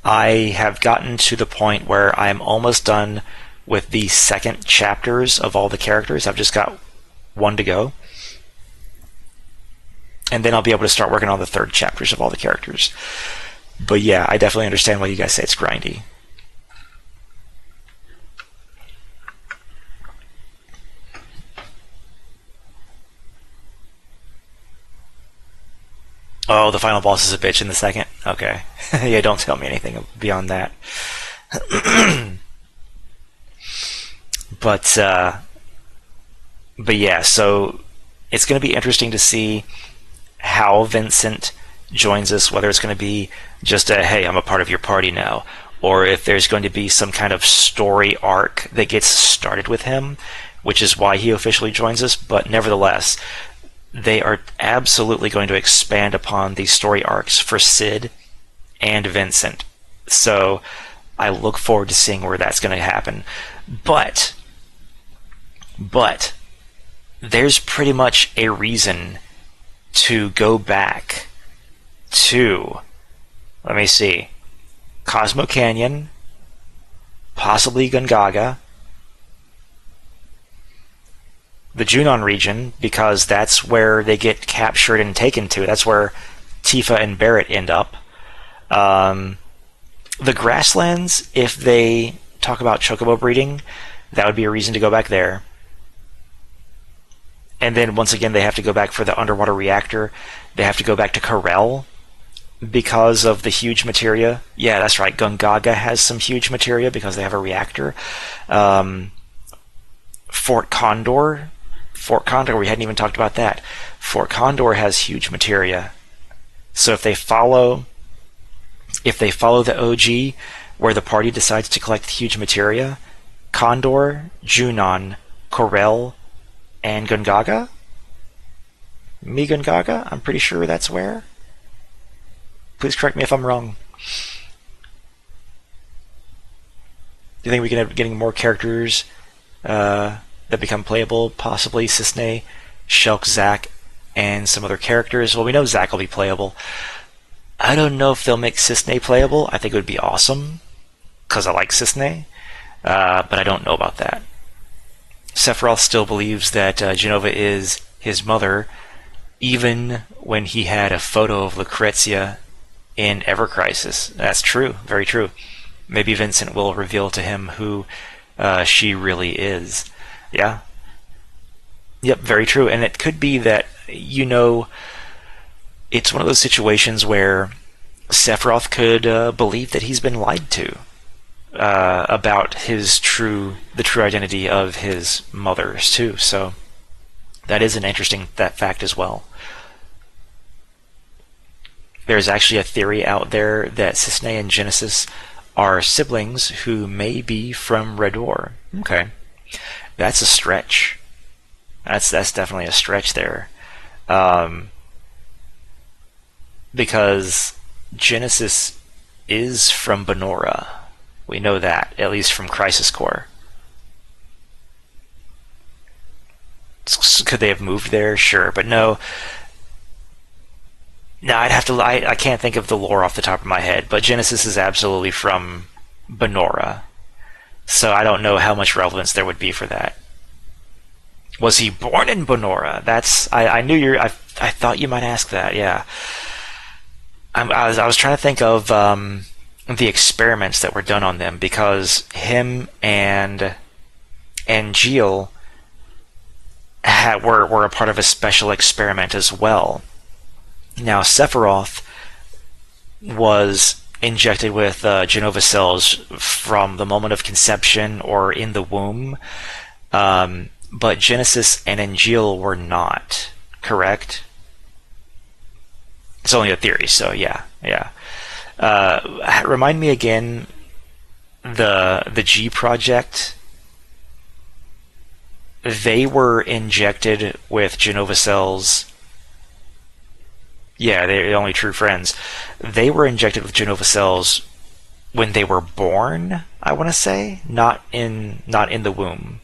I have gotten to the point where I'm almost done with the second chapters of all the characters. I've just got one to go. And then I'll be able to start working on the third chapters of all the characters. But yeah, I definitely understand why you guys say it's grindy. Oh, the final boss is a bitch in the second? Okay. Yeah, don't tell me anything beyond that. But yeah, so it's going to be interesting to see how Vincent joins us, whether it's going to be just a, hey, I'm a part of your party now, or if there's going to be some kind of story arc that gets started with him, which is why he officially joins us. But nevertheless, they are absolutely going to expand upon these story arcs for Sid and Vincent. So I look forward to seeing where that's going to happen. But there's pretty much a reason to go back to, let me see, Cosmo Canyon, possibly Gungaga, the Junon region, because that's where they get captured and taken to. That's where Tifa and Barrett end up. The grasslands, if they talk about chocobo breeding, that would be a reason to go back there. And then once again, they have to go back for the underwater reactor. They have to go back to Corel because of the huge materia. Yeah, that's right. Gungaga has some huge materia because they have a reactor. Fort Condor, we hadn't even talked about that. Fort Condor has huge materia. So if they follow the OG, where the party decides to collect huge materia, Condor, Junon, Corel, and Gungaga? Gungaga? I'm pretty sure that's where. Please correct me if I'm wrong. Do you think we can end up getting more characters that become playable? Possibly Cisne, Shulk, Zack, and some other characters. Well, we know Zack will be playable. I don't know if they'll make Cisne playable. I think it would be awesome, because I like Cisne, but I don't know about that. Sephiroth still believes that Jenova is his mother, even when he had a photo of Lucrezia in Ever Crisis. That's true, very true. Maybe Vincent will reveal to him who she really is. Yeah. Yep, very true. And it could be that, it's one of those situations where Sephiroth could believe that he's been lied to about the true identity of his mothers too. So that is an interesting fact as well. There's actually a theory out there that Cisne and Genesis are siblings who may be from Redor. Okay, that's a stretch. That's definitely a stretch there, because Genesis is from Benora. We know that, at least from Crisis Core. Could they have moved there? Sure, but no. No, I can't think of the lore off the top of my head, but Genesis is absolutely from Benora. So I don't know how much relevance there would be for that. Was he born in Benora? I knew I thought you might ask that, yeah. I was trying to think of the experiments that were done on them, because him and Gil were a part of a special experiment as well. Now, Sephiroth was injected with Jenova cells from the moment of conception or in the womb, but Genesis and Angeal were not, correct? It's only a theory, so yeah. Remind me again, the G Project, they were injected with Jenova cells. Yeah, they're the only true friends. They were injected with Jenova cells when they were born, I want to say, not in the womb.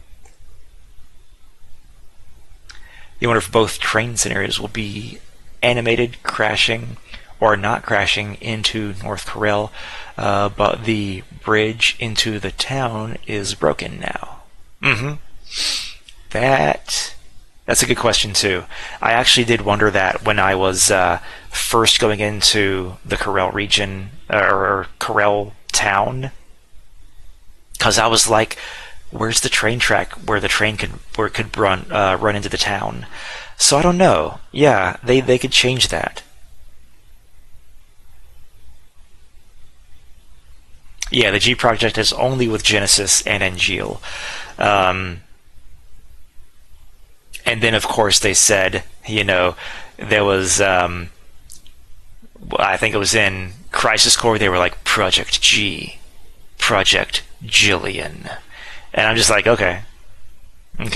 You wonder if both train scenarios will be animated, crashing, or not crashing into North Corel, but the bridge into the town is broken now. That's a good question too. I actually did wonder that when I was first going into the Corel region, or Corel town, because I was like, where's the train track where the train could run into the town? So I don't know. Yeah, they could change that. Yeah, the G project is only with Genesis and Angeal. And then, of course, they said, there was, I think it was in Crisis Core, they were like, Project G, Project Jillian. And I'm just like, okay. But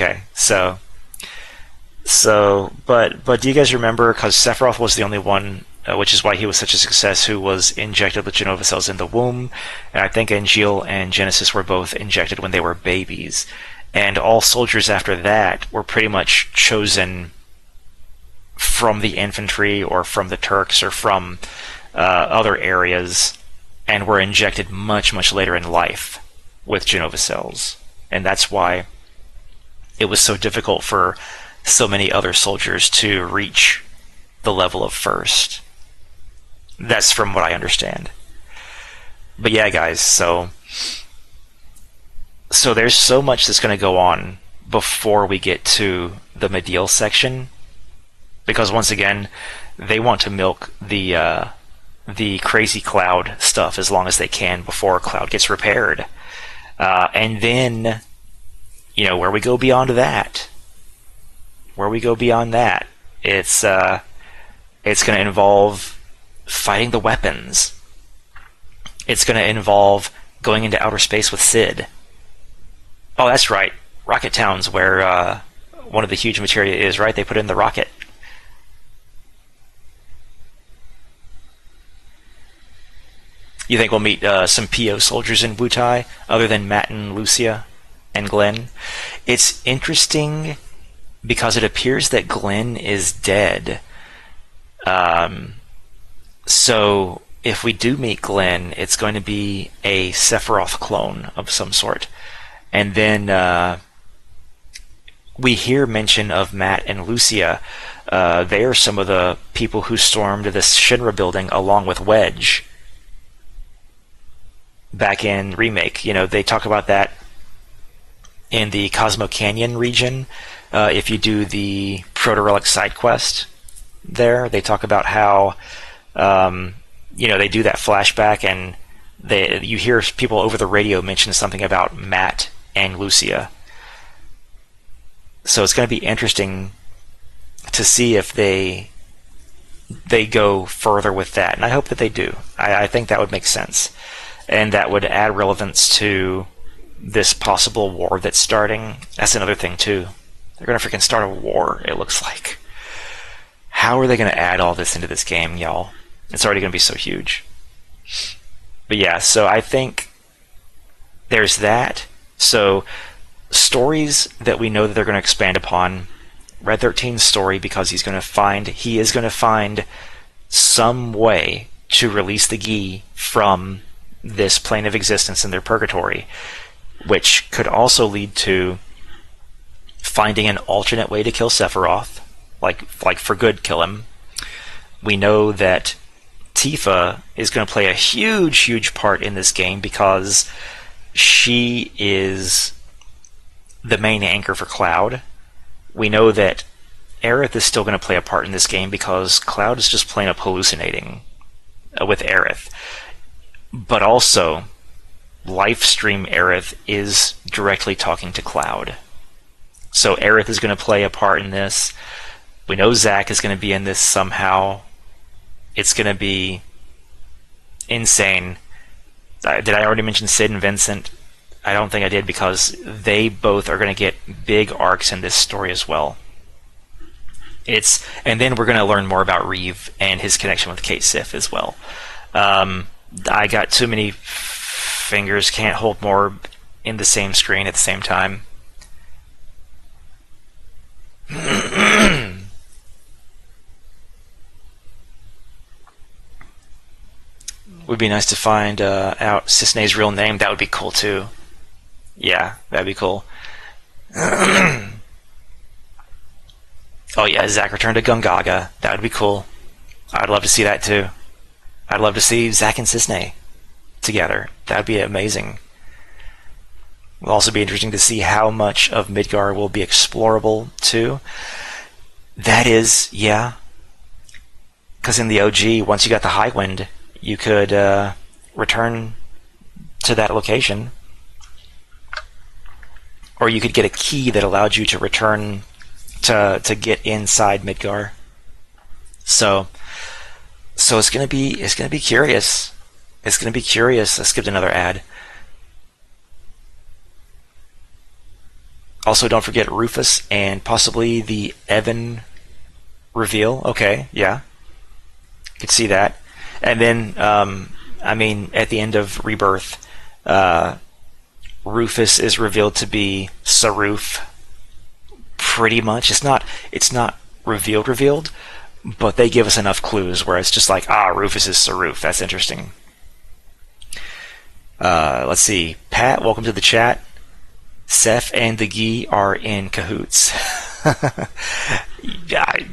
do you guys remember, because Sephiroth was the only one, which is why he was such a success, who was injected with Genova cells in the womb, and I think Angeal and Genesis were both injected when they were babies. And all soldiers after that were pretty much chosen from the infantry or from the Turks or from other areas, and were injected much, much later in life with Genova cells. And that's why it was so difficult for so many other soldiers to reach the level of first. That's from what I understand. But yeah, guys, so there's so much that's going to go on before we get to the Medial section, because once again, they want to milk the crazy Cloud stuff as long as they can before Cloud gets repaired, and then where we go beyond that. It's going to involve fighting the weapons. It's going to involve going into outer space with Sid. Oh, that's right. Rocket Town's where one of the huge materia is, right? They put in the rocket. You think we'll meet some PO soldiers in Wutai, other than Matt and Lucia and Glenn? It's interesting because it appears that Glenn is dead. So if we do meet Glenn, it's going to be a Sephiroth clone of some sort. And then we hear mention of Matt and Lucia. They are some of the people who stormed the Shinra building along with Wedge back in Remake. They talk about that in the Cosmo Canyon region. If you do the Proto-Relic side quest there, they talk about how they do that flashback, and you hear people over the radio mention something about Matt and Lucia. So it's going to be interesting to see if they go further with that, and I hope that they do. I think that would make sense, and that would add relevance to this possible war that's starting. That's another thing too. They're going to freaking start a war, it looks like. How are they going to add all this into this game, y'all? It's already going to be so huge. But yeah, so I think there's that. So stories that we know that they're going to expand upon. Red 13's story, because he is going to find some way to release the Gi from this plane of existence in their purgatory, which could also lead to finding an alternate way to kill Sephiroth, like for good kill him. We know that Tifa is going to play a huge, huge part in this game because she is the main anchor for Cloud. We know that Aerith is still going to play a part in this game because Cloud is just plain up hallucinating with Aerith. But also, Livestream Aerith is directly talking to Cloud. So Aerith is going to play a part in this. We know Zack is going to be in this somehow. It's going to be insane. Did I already mention Sid and Vincent? I don't think I did, because they both are going to get big arcs in this story as well. And then we're going to learn more about Reeve and his connection with Kate Sif as well. I got too many fingers, can't hold more in the same screen at the same time. Would be nice to find out Cisne's real name. That would be cool too. Yeah, that'd be cool. Oh yeah, Zack returned to Gungaga. That would be cool. I'd love to see that too. I'd love to see Zack and Cisne together. That'd be amazing. It'll also be interesting to see how much of Midgar will be explorable too. That is, yeah. Because in the OG, once you got the Highwind, you could return to that location. Or you could get a key that allowed you to return to get inside Midgar. So it's gonna be curious. It's gonna be curious. I skipped another ad. Also, don't forget Rufus and possibly the Evan reveal. Okay, yeah, could see that. And then, I mean, at the end of Rebirth, Rufus is revealed to be Saruf. Pretty much, it's not revealed, but they give us enough clues where it's just like, Rufus is Saruf. That's interesting. Let's see, Pat, welcome to the chat. Seth and the Gi are in cahoots.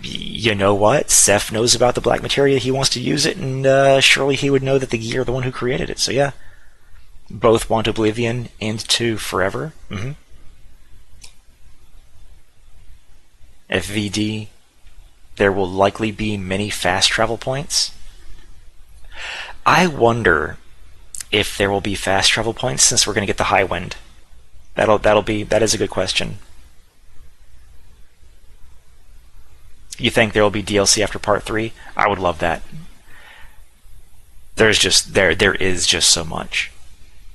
You know what? Seth knows about the black materia. He wants to use it, and surely he would know that the Gi are the one who created it. So yeah, both want Oblivion into Forever. FVD, there will likely be many fast travel points. I wonder if there will be fast travel points since we're going to get the Highwind. That is a good question. You think there will be DLC after Part 3? I would love that. There is just so much.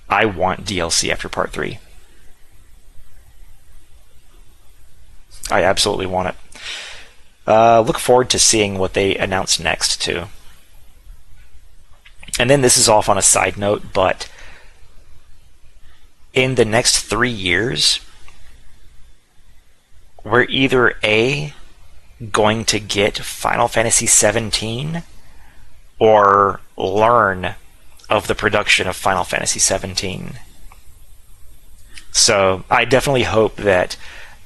I want DLC after Part 3. I absolutely want it. Look forward to seeing what they announce next too. And then this is off on a side note, but in the next 3 years, we're either A, going to get Final Fantasy XVII or learn of the production of Final Fantasy XVII. So I definitely hope that,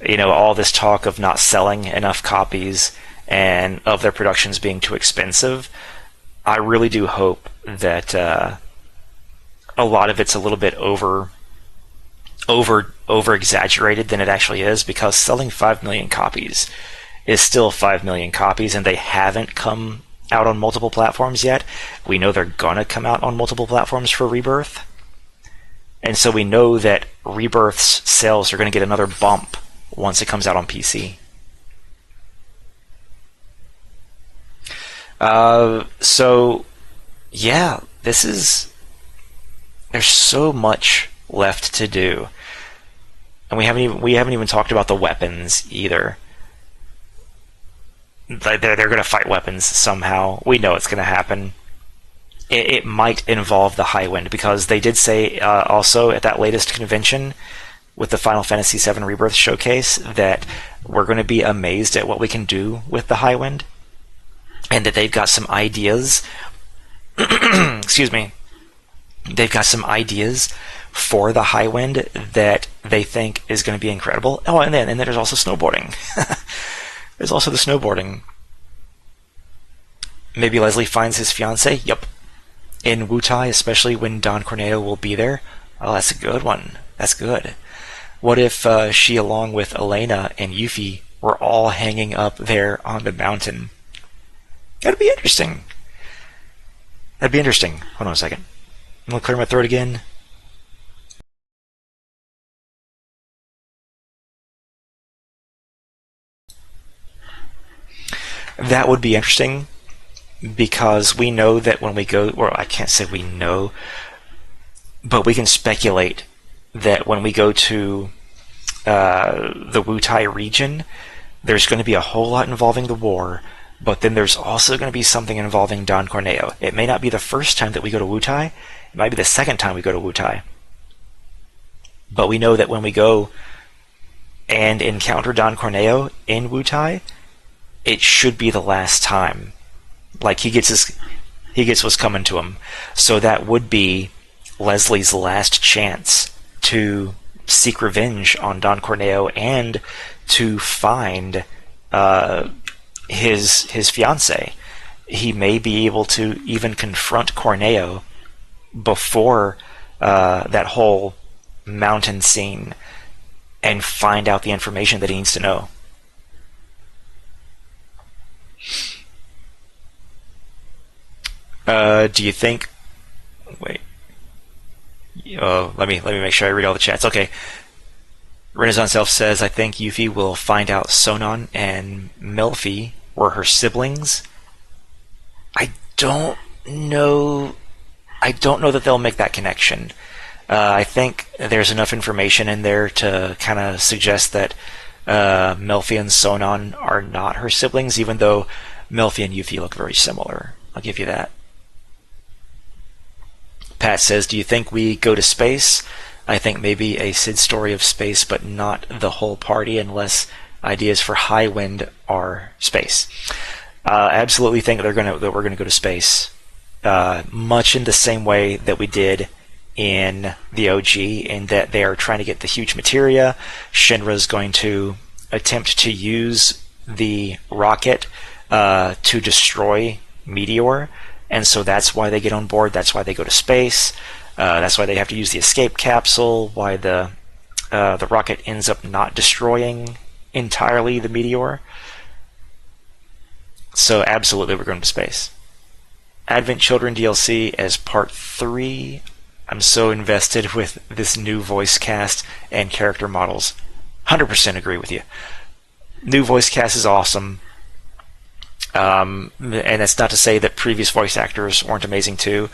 all this talk of not selling enough copies and of their productions being too expensive, I really do hope that a lot of it's a little bit over exaggerated than it actually is, because selling 5 million copies is still 5 million copies, and they haven't come out on multiple platforms yet. We know they're gonna come out on multiple platforms for Rebirth, and so we know that Rebirth's sales are going to get another bump once it comes out on PC. So yeah, there's so much left to do, and we haven't even talked about the weapons either. They're going to fight weapons somehow. We know it's going to happen. It might involve the Highwind, because they did say also at that latest convention with the Final Fantasy VII Rebirth showcase that we're going to be amazed at what we can do with the Highwind, and that they've got some ideas. Excuse me. They've got some ideas for the Highwind that they think is going to be incredible. Oh, and then there's also snowboarding. There's also the snowboarding. Maybe Leslie finds his fiance. Yup. In Wutai, especially when Don Corneo will be there. Oh, that's a good one. That's good. What if she, along with Elena and Yuffie, were all hanging up there on the mountain? That'd be interesting. That'd be interesting. Hold on a second. I'm going to clear my throat again. That would be interesting, because we know that when we go, or I can't say we know, but we can speculate that when we go to the Wutai region, there's going to be a whole lot involving the war, but then there's also going to be something involving Don Corneo. It may not be the first time that we go to Wutai, it might be the second time we go to Wutai. But we know that when we go and encounter Don Corneo in Wutai, it should be the last time. Like, he gets his he gets what's coming to him. So that would be Leslie's last chance to seek revenge on Don Corneo and to find his fiancée. He may be able to even confront Corneo before that whole mountain scene and find out the information that he needs to know. Do you think... Wait. Let me make sure I read all the chats. Okay. Renaissance Elf says, I think Yuffie will find out Sonon and Melfi were her siblings. I don't know that they'll make that connection. I think there's enough information in there to kind of suggest that Melfi and Sonon are not her siblings, even though Melfi and Yuffie look very similar. I'll give you that. Pat says, do you think we go to space? I think maybe a Sid story of space, but not the whole party, unless ideas for Highwind are space. Absolutely think that we're gonna go to space, much in the same way that we did in the OG, in that they are trying to get the huge materia. Shinra's going to attempt to use the rocket to destroy Meteor, and so that's why they get on board. That's why they go to space. That's why they have to use the escape capsule. Why the rocket ends up not destroying entirely the Meteor. So absolutely, we're going to space. Advent Children DLC as part 3. I'm so invested with this new voice cast and character models. 100% agree with you. New voice cast is awesome. And that's not to say that previous voice actors weren't amazing too.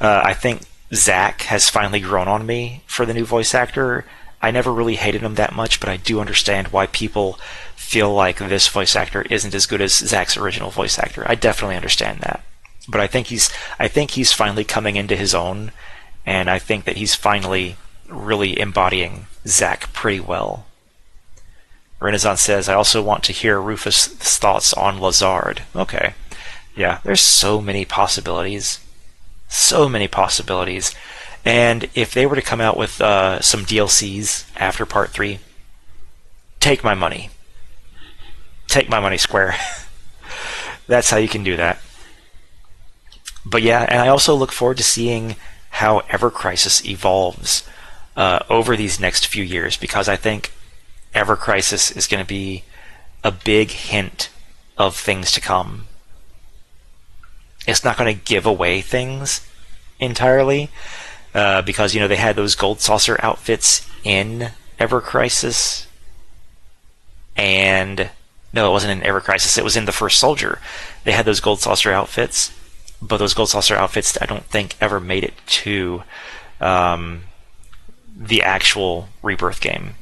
I think Zach has finally grown on me for the new voice actor. I never really hated him that much, but I do understand why people feel like this voice actor isn't as good as Zach's original voice actor. I definitely understand that. But I think he's finally coming into his own, and I think that he's finally really embodying Zach pretty well. Renaissance says, I also want to hear Rufus' thoughts on Lazard. Okay. Yeah, there's so many possibilities. So many possibilities. And if they were to come out with some DLCs after Part 3, take my money. Take my money, Square. That's how you can do that. But yeah, and I also look forward to seeing how Ever Crisis evolves over these next few years, because I think Ever Crisis is going to be a big hint of things to come. It's not going to give away things entirely, because, you know, they had those Gold Saucer outfits in Ever Crisis, and no, it wasn't in Ever Crisis, it was in The First Soldier. They had those Gold Saucer outfits, but those Gold Saucer outfits I don't think ever made it to the actual Rebirth game.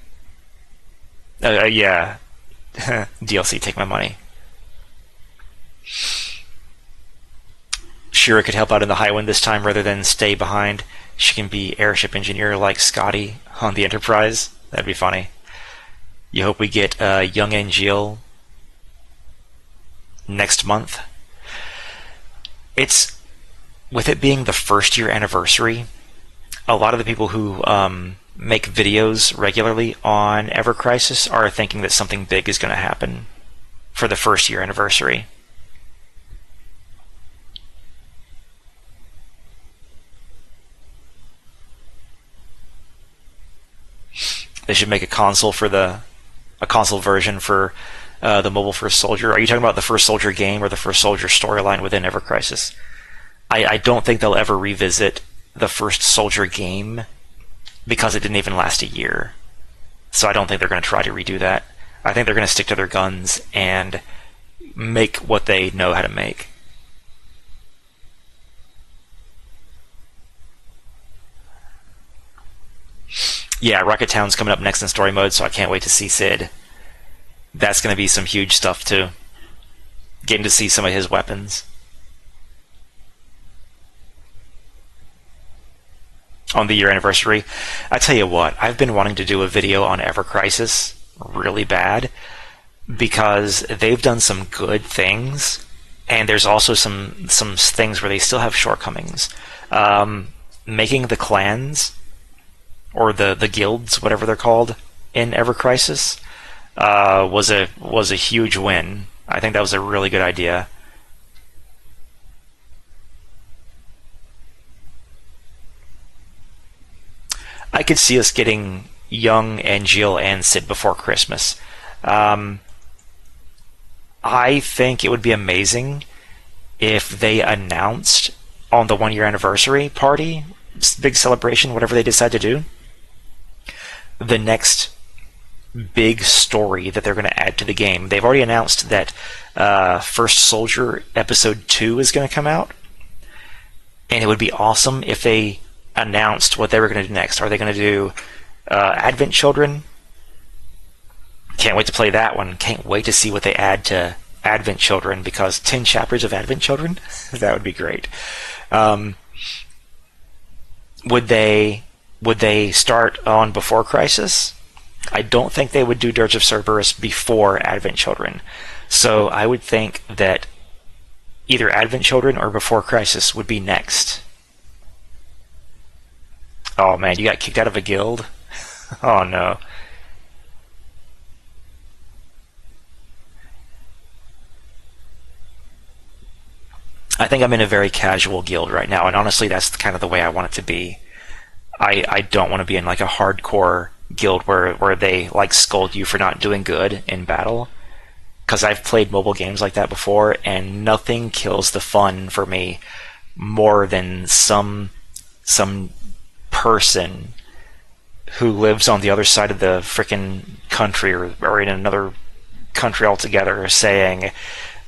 Yeah. DLC, take my money. Shira could help out in the Highwind this time rather than stay behind. She can be airship engineer like Scotty on the Enterprise. That'd be funny. You hope we get Young Angeal next month. It's, with it being the first year anniversary, a lot of the people who make videos regularly on Ever Crisis are thinking that something big is going to happen for the first year anniversary. They should make a console version for the mobile First Soldier. Are you talking about the First Soldier game or the First Soldier storyline within Ever Crisis? I don't think they'll ever revisit the First Soldier game because it didn't even last a year. So I don't think they're going to try to redo that. I think they're going to stick to their guns and make what they know how to make. Yeah, Rocket Town's coming up next in story mode, so I can't wait to see Sid. That's going to be some huge stuff too. Getting to see some of his weapons. On the year anniversary. I tell you what, I've been wanting to do a video on Ever Crisis really bad, because they've done some good things and there's also some things where they still have shortcomings. Making the clans or the guilds, whatever they're called, in Ever Crisis was a huge win. I think that was a really good idea. I could see us getting young Angel and Sid before Christmas. Um, I think it would be amazing if they announced on the 1 year anniversary party, big celebration, whatever they decide to do, the next big story that they're going to add to the game. They've already announced that First Soldier Episode 2 is going to come out, and it would be awesome if they announced what they were going to do next. Are they going to do Advent Children? Can't wait to play that one. Can't wait to see what they add to Advent Children, because 10 chapters of Advent Children? That would be great. Um, would they start on Before Crisis? I don't think they would do Dirge of Cerberus before Advent Children. So I would think that either Advent Children or Before Crisis would be next. Oh man, you got kicked out of a guild? Oh no. I think I'm in a very casual guild right now, and honestly, that's kind of the way I want it to be. I don't want to be in like a hardcore guild where they like scold you for not doing good in battle. Because I've played mobile games like that before, and nothing kills the fun for me more than some person who lives on the other side of the frickin' country or in another country altogether saying,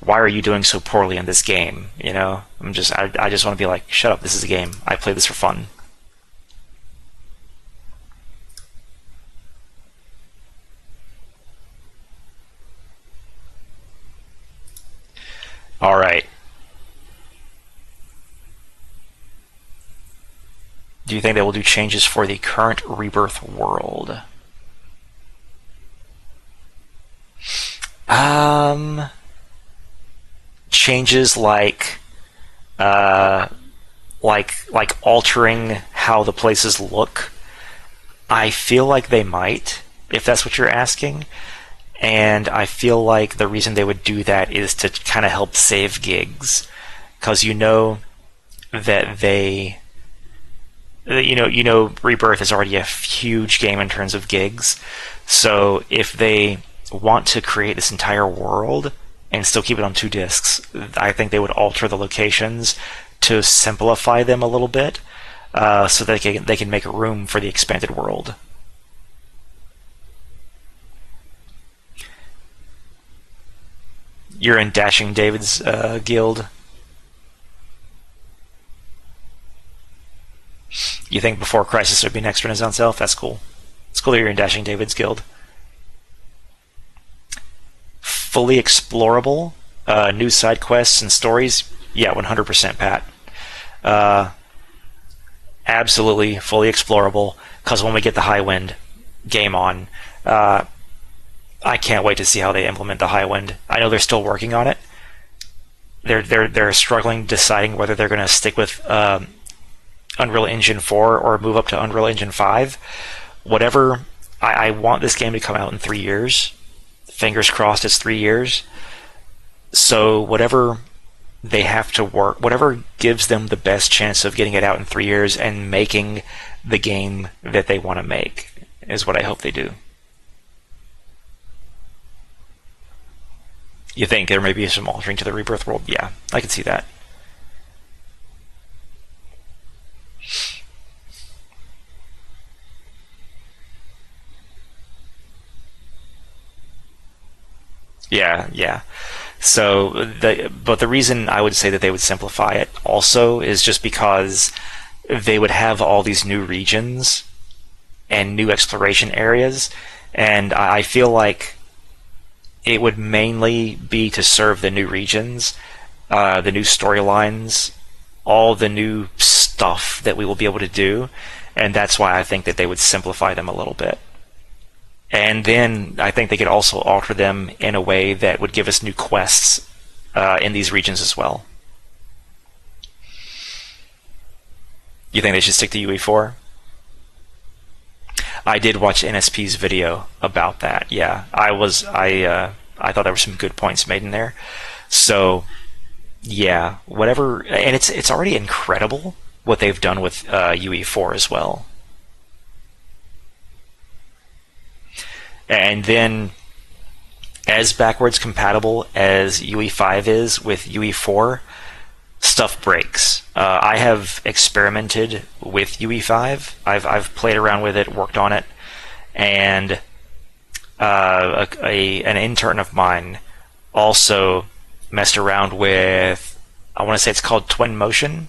why are you doing so poorly in this game? You know, I just want to be like, shut up, this is a game. I play this for fun. All right. Do you think they will do changes for the current Rebirth world? Um, Changes like altering how the places look. I feel like they might, if that's what you're asking. And I feel like the reason they would do that is to kind of help save gigs, because that Rebirth is already a huge game in terms of gigs. So if they want to create this entire world and still keep it on 2 discs, I think they would alter the locations to simplify them a little bit, so that they can make room for the expanded world. You're in Dashing David's guild. You think Before Crisis would be next Renaissance Elf? That's cool. It's cool that you're in Dashing David's guild. Fully explorable, new side quests and stories. Yeah, 100%, Pat. Absolutely fully explorable. Because when we get the High Wind game on, I can't wait to see how they implement the High Wind. I know they're still working on it. They're struggling deciding whether they're going to stick with Unreal Engine 4 or move up to Unreal Engine 5. Whatever. I want this game to come out in 3 years. Fingers crossed it's 3 years. So whatever they have to work, whatever gives them the best chance of getting it out in 3 years and making the game that they want to make is what I hope they do. You think there may be some altering to the Rebirth world? Yeah, I can see that. Yeah, yeah. But the reason I would say that they would simplify it also is just because they would have all these new regions and new exploration areas, and I feel like it would mainly be to serve the new regions, the new storylines, all the new stuff that we will be able to do, and that's why I think that they would simplify them a little bit. And then I think they could also alter them in a way that would give us new quests in these regions as well. You think they should stick to UE4? I did watch NSP's video about that. Yeah, I thought there were some good points made in there. So, yeah, whatever, and it's already incredible what they've done with UE4 as well. And then, as backwards compatible as UE5 is with UE4, stuff breaks. I have experimented with UE5. I've played around with it, worked on it, and an intern of mine also messed around with, I want to say it's called Twinmotion.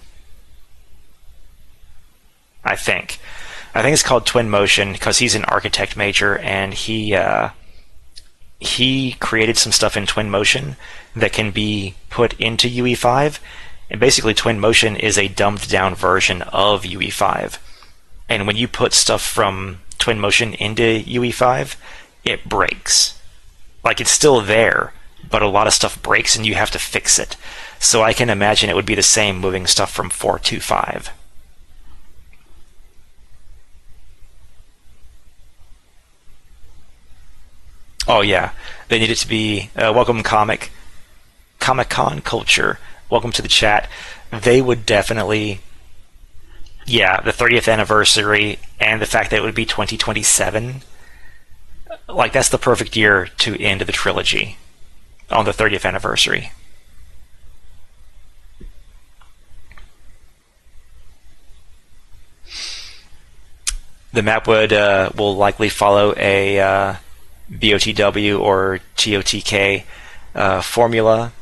I think it's called Twinmotion because he's an architect major, and he created some stuff in Twinmotion that can be put into UE5. And basically, Twinmotion is a dumbed down version of UE5. And when you put stuff from Twinmotion into UE5, it breaks. Like, it's still there, but a lot of stuff breaks and you have to fix it. So I can imagine it would be the same moving stuff from 4 to 5. Oh yeah, they need it to be welcome Comic-Con culture. Welcome to the chat. They would definitely, yeah, the 30th anniversary and the fact that it would be 2027, like that's the perfect year to end the trilogy on the 30th anniversary. The map will likely follow a BOTW or TOTK formula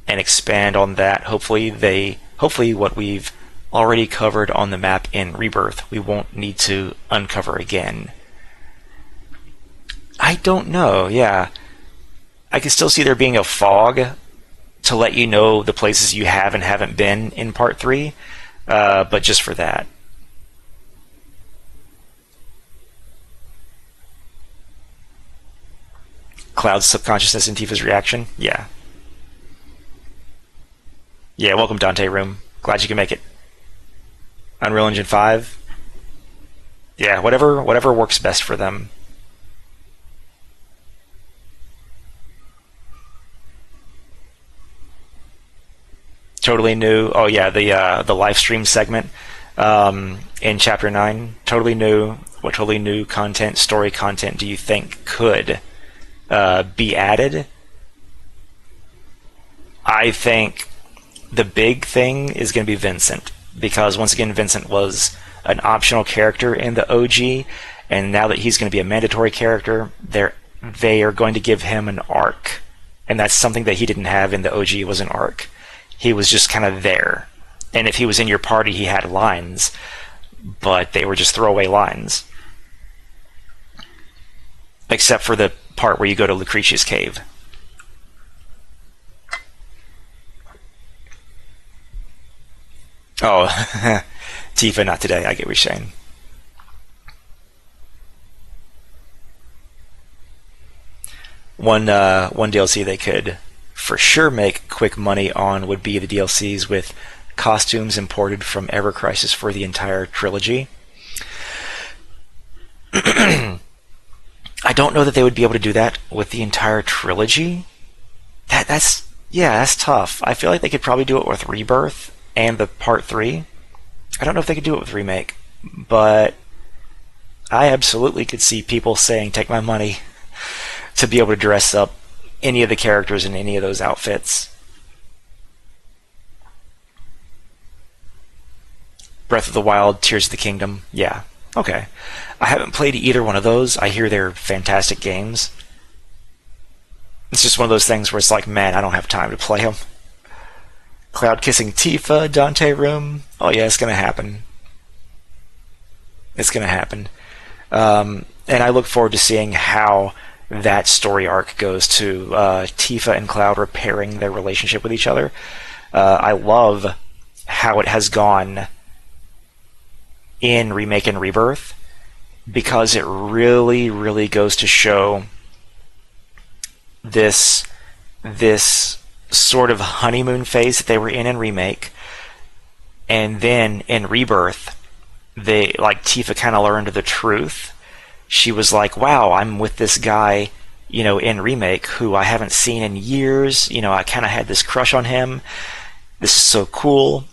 and expand on that. Hopefully what we've already covered on the map in Rebirth, we won't need to uncover again. I don't know, yeah. I can still see there being a fog to let you know the places you have and haven't been in Part 3, but just for that. Cloud's subconsciousness and Tifa's reaction? Yeah. Yeah, welcome Dante Room. Glad you can make it. Unreal Engine 5? Yeah, whatever works best for them. Totally new. Oh yeah, the live stream segment in Chapter 9. Totally new. What totally new content, story content do you think could be added? I think the big thing is going to be Vincent, because once again Vincent was an optional character in the OG, and now that he's going to be a mandatory character, they are going to give him an arc, and that's something that he didn't have in the OG. Was an arc. He was just kind of there, and if he was in your party he had lines, but they were just throwaway lines, except for the part where you go to Lucretia's cave. Oh, Tifa, not today. I get what you're saying. One DLC they could for sure make quick money on would be the DLCs with costumes imported from Ever Crisis for the entire trilogy. I don't know that they would be able to do that with the entire trilogy. That's tough. I feel like they could probably do it with Rebirth and the Part 3. I don't know if they could do it with Remake, but I absolutely could see people saying, take my money, to be able to dress up any of the characters in any of those outfits. Breath of the Wild, Tears of the Kingdom, yeah, okay. I haven't played either one of those. I hear they're fantastic games. It's just one of those things where it's like, man, I don't have time to play them. Cloud kissing Tifa, Dante Room. Oh yeah, it's gonna happen. It's gonna happen. And I look forward to seeing how that story arc goes to Tifa and Cloud repairing their relationship with each other. I love how it has gone in Remake and Rebirth, because it really, really goes to show this sort of honeymoon phase that they were in Remake, and then in Rebirth, they like Tifa kind of learned the truth. She was like, "Wow, I'm with this guy, in Remake who I haven't seen in years. I kind of had this crush on him. This is so cool."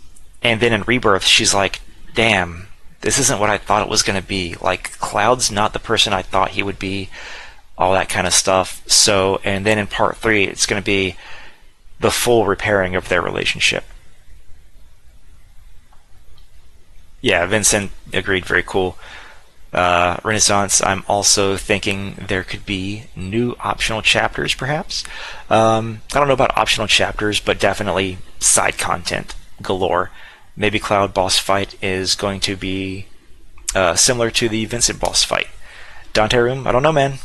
And then in Rebirth, she's like, "Damn, this isn't what I thought it was going to be. Like, Cloud's not the person I thought he would be." All that kind of stuff. So, and then in part 3, it's going to be the full repairing of their relationship. Yeah, Vincent agreed. Very cool. Renaissance, I'm also thinking there could be new optional chapters, perhaps. I don't know about optional chapters, but definitely side content galore. Maybe Cloud boss fight is going to be similar to the Vincent boss fight. Dante Room, I don't know, man.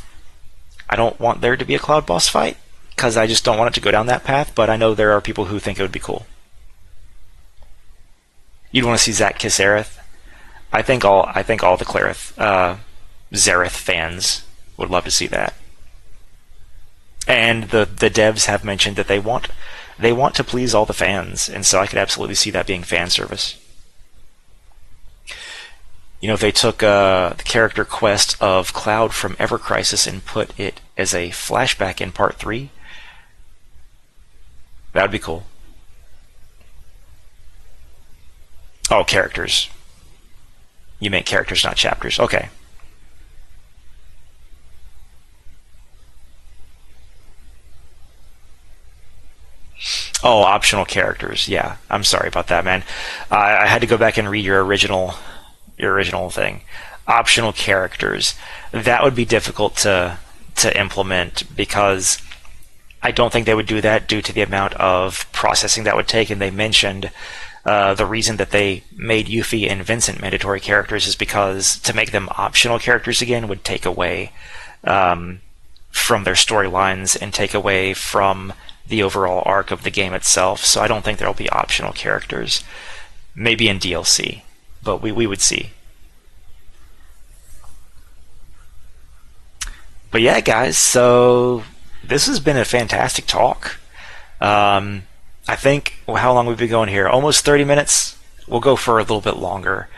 I don't want there to be a Cloud boss fight, because I just don't want it to go down that path, but I know there are people who think it would be cool. You'd want to see Zack kiss Aerith? I think all the Xerath fans would love to see that. And the devs have mentioned that they want to please all the fans, and so I could absolutely see that being fan service. If they took the character quest of Cloud from Ever Crisis and put it as a flashback in part 3, that would be cool. Oh, characters. You meant characters, not chapters. Okay. Oh, optional characters. Yeah, I'm sorry about that, man. I had to go back and read your original thing. Optional characters. That would be difficult to implement, because I don't think they would do that due to the amount of processing that would take. And they mentioned the reason that they made Yuffie and Vincent mandatory characters is because to make them optional characters again would take away from their storylines and take away from the overall arc of the game itself. So I don't think there'll be optional characters. Maybe in DLC, but we would see. But yeah, guys, so this has been a fantastic talk. I think, how long we've been going here? Almost 30 minutes. We'll go for a little bit longer.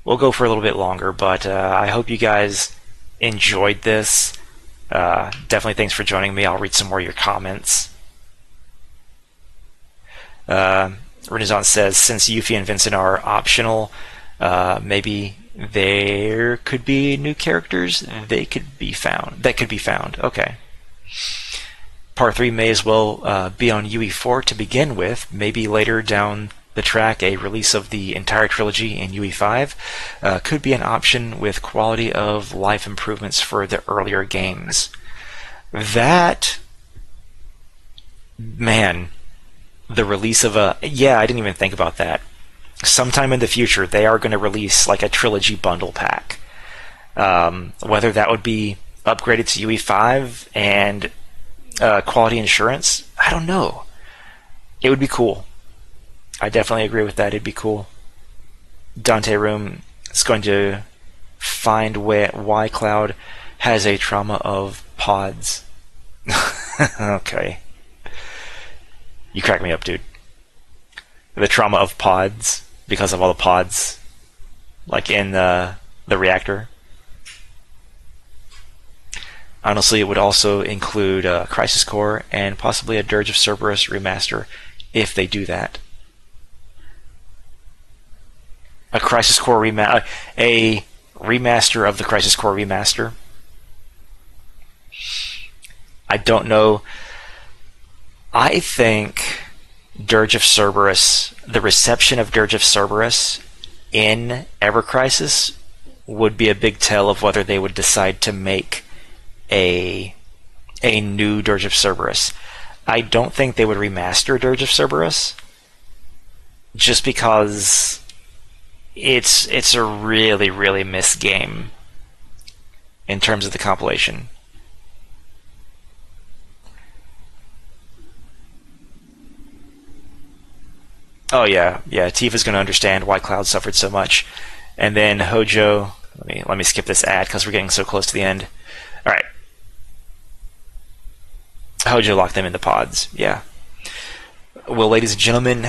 But I hope you guys enjoyed this. Definitely thanks for joining me. I'll read some more of your comments. Renaissance says, since Yuffie and Vincent are optional, maybe there could be new characters that could be found. Okay. Part 3 may as well be on UE4 to begin with. Maybe later down the track, a release of the entire trilogy in UE5 could be an option with quality of life improvements for the earlier games. That, man, the release of I didn't even think about that. Sometime in the future, they are going to release like a trilogy bundle pack. Whether that would be upgraded to UE5 and quality insurance, I don't know. It would be cool. I definitely agree with that. It'd be cool. Dante Room is going to find why Cloud has a trauma of pods. Okay. You crack me up, dude. The trauma of pods, because of all the pods, like in the reactor. Honestly, it would also include Crisis Core and possibly a Dirge of Cerberus remaster, if they do that. A Crisis Core a remaster of the Crisis Core remaster. I don't know. I think Dirge of Cerberus, the reception of Dirge of Cerberus in Ever Crisis would be a big tell of whether they would decide to make a new Dirge of Cerberus. I don't think they would remaster Dirge of Cerberus, just because it's a really, really missed game in terms of the compilation. Oh yeah, Tifa's going to understand why Cloud suffered so much. And then Hojo, let me skip this ad because we're getting so close to the end. All right, Hojo locked them in the pods. Yeah. Well, ladies and gentlemen,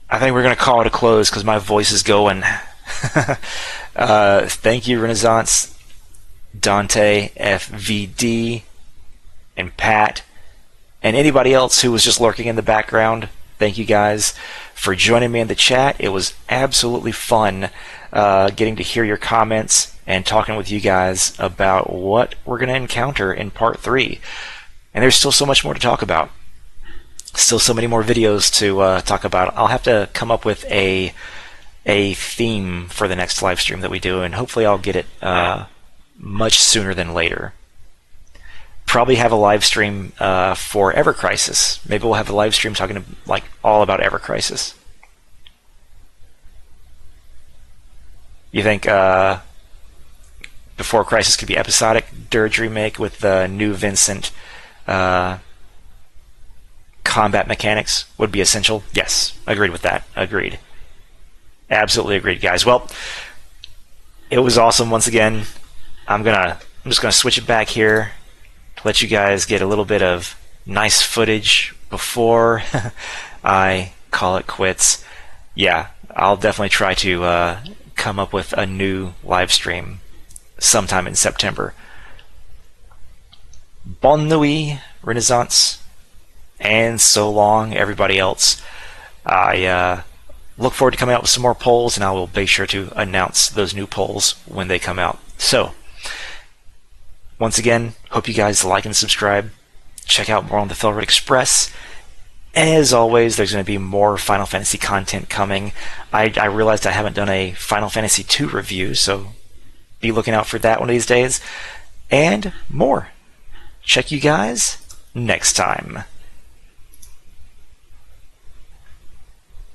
I think we're going to call it a close because my voice is going. Thank you, Renaissance, Dante, FVD, and Pat, and anybody else who was just lurking in the background. Thank you guys for joining me in the chat. It was absolutely fun getting to hear your comments and talking with you guys about what we're going to encounter in Part 3. And there's still so much more to talk about. Still so many more videos to talk about. I'll have to come up with a theme for the next live stream that we do, and hopefully I'll get it much sooner than later. Probably have a live stream for Ever Crisis. Maybe we'll have a live stream talking like all about Ever Crisis. You think Before Crisis could be episodic? Dirge remake with the new Vincent combat mechanics would be essential. Yes, agreed with that. Agreed. Absolutely agreed, guys. Well, it was awesome once again. I'm just gonna switch it back here to let you guys get a little bit of nice footage before I call it quits. Yeah, I'll definitely try to come up with a new live stream sometime in September. Bonne nuit, Renaissance, and so long, everybody else. I look forward to coming out with some more polls, and I will be sure to announce those new polls when they come out. So, once again, hope you guys like and subscribe. Check out more on the FailroadExpress. As always, there's going to be more Final Fantasy content coming. I realized I haven't done a Final Fantasy II review, so be looking out for that one of these days. And more. Check you guys next time.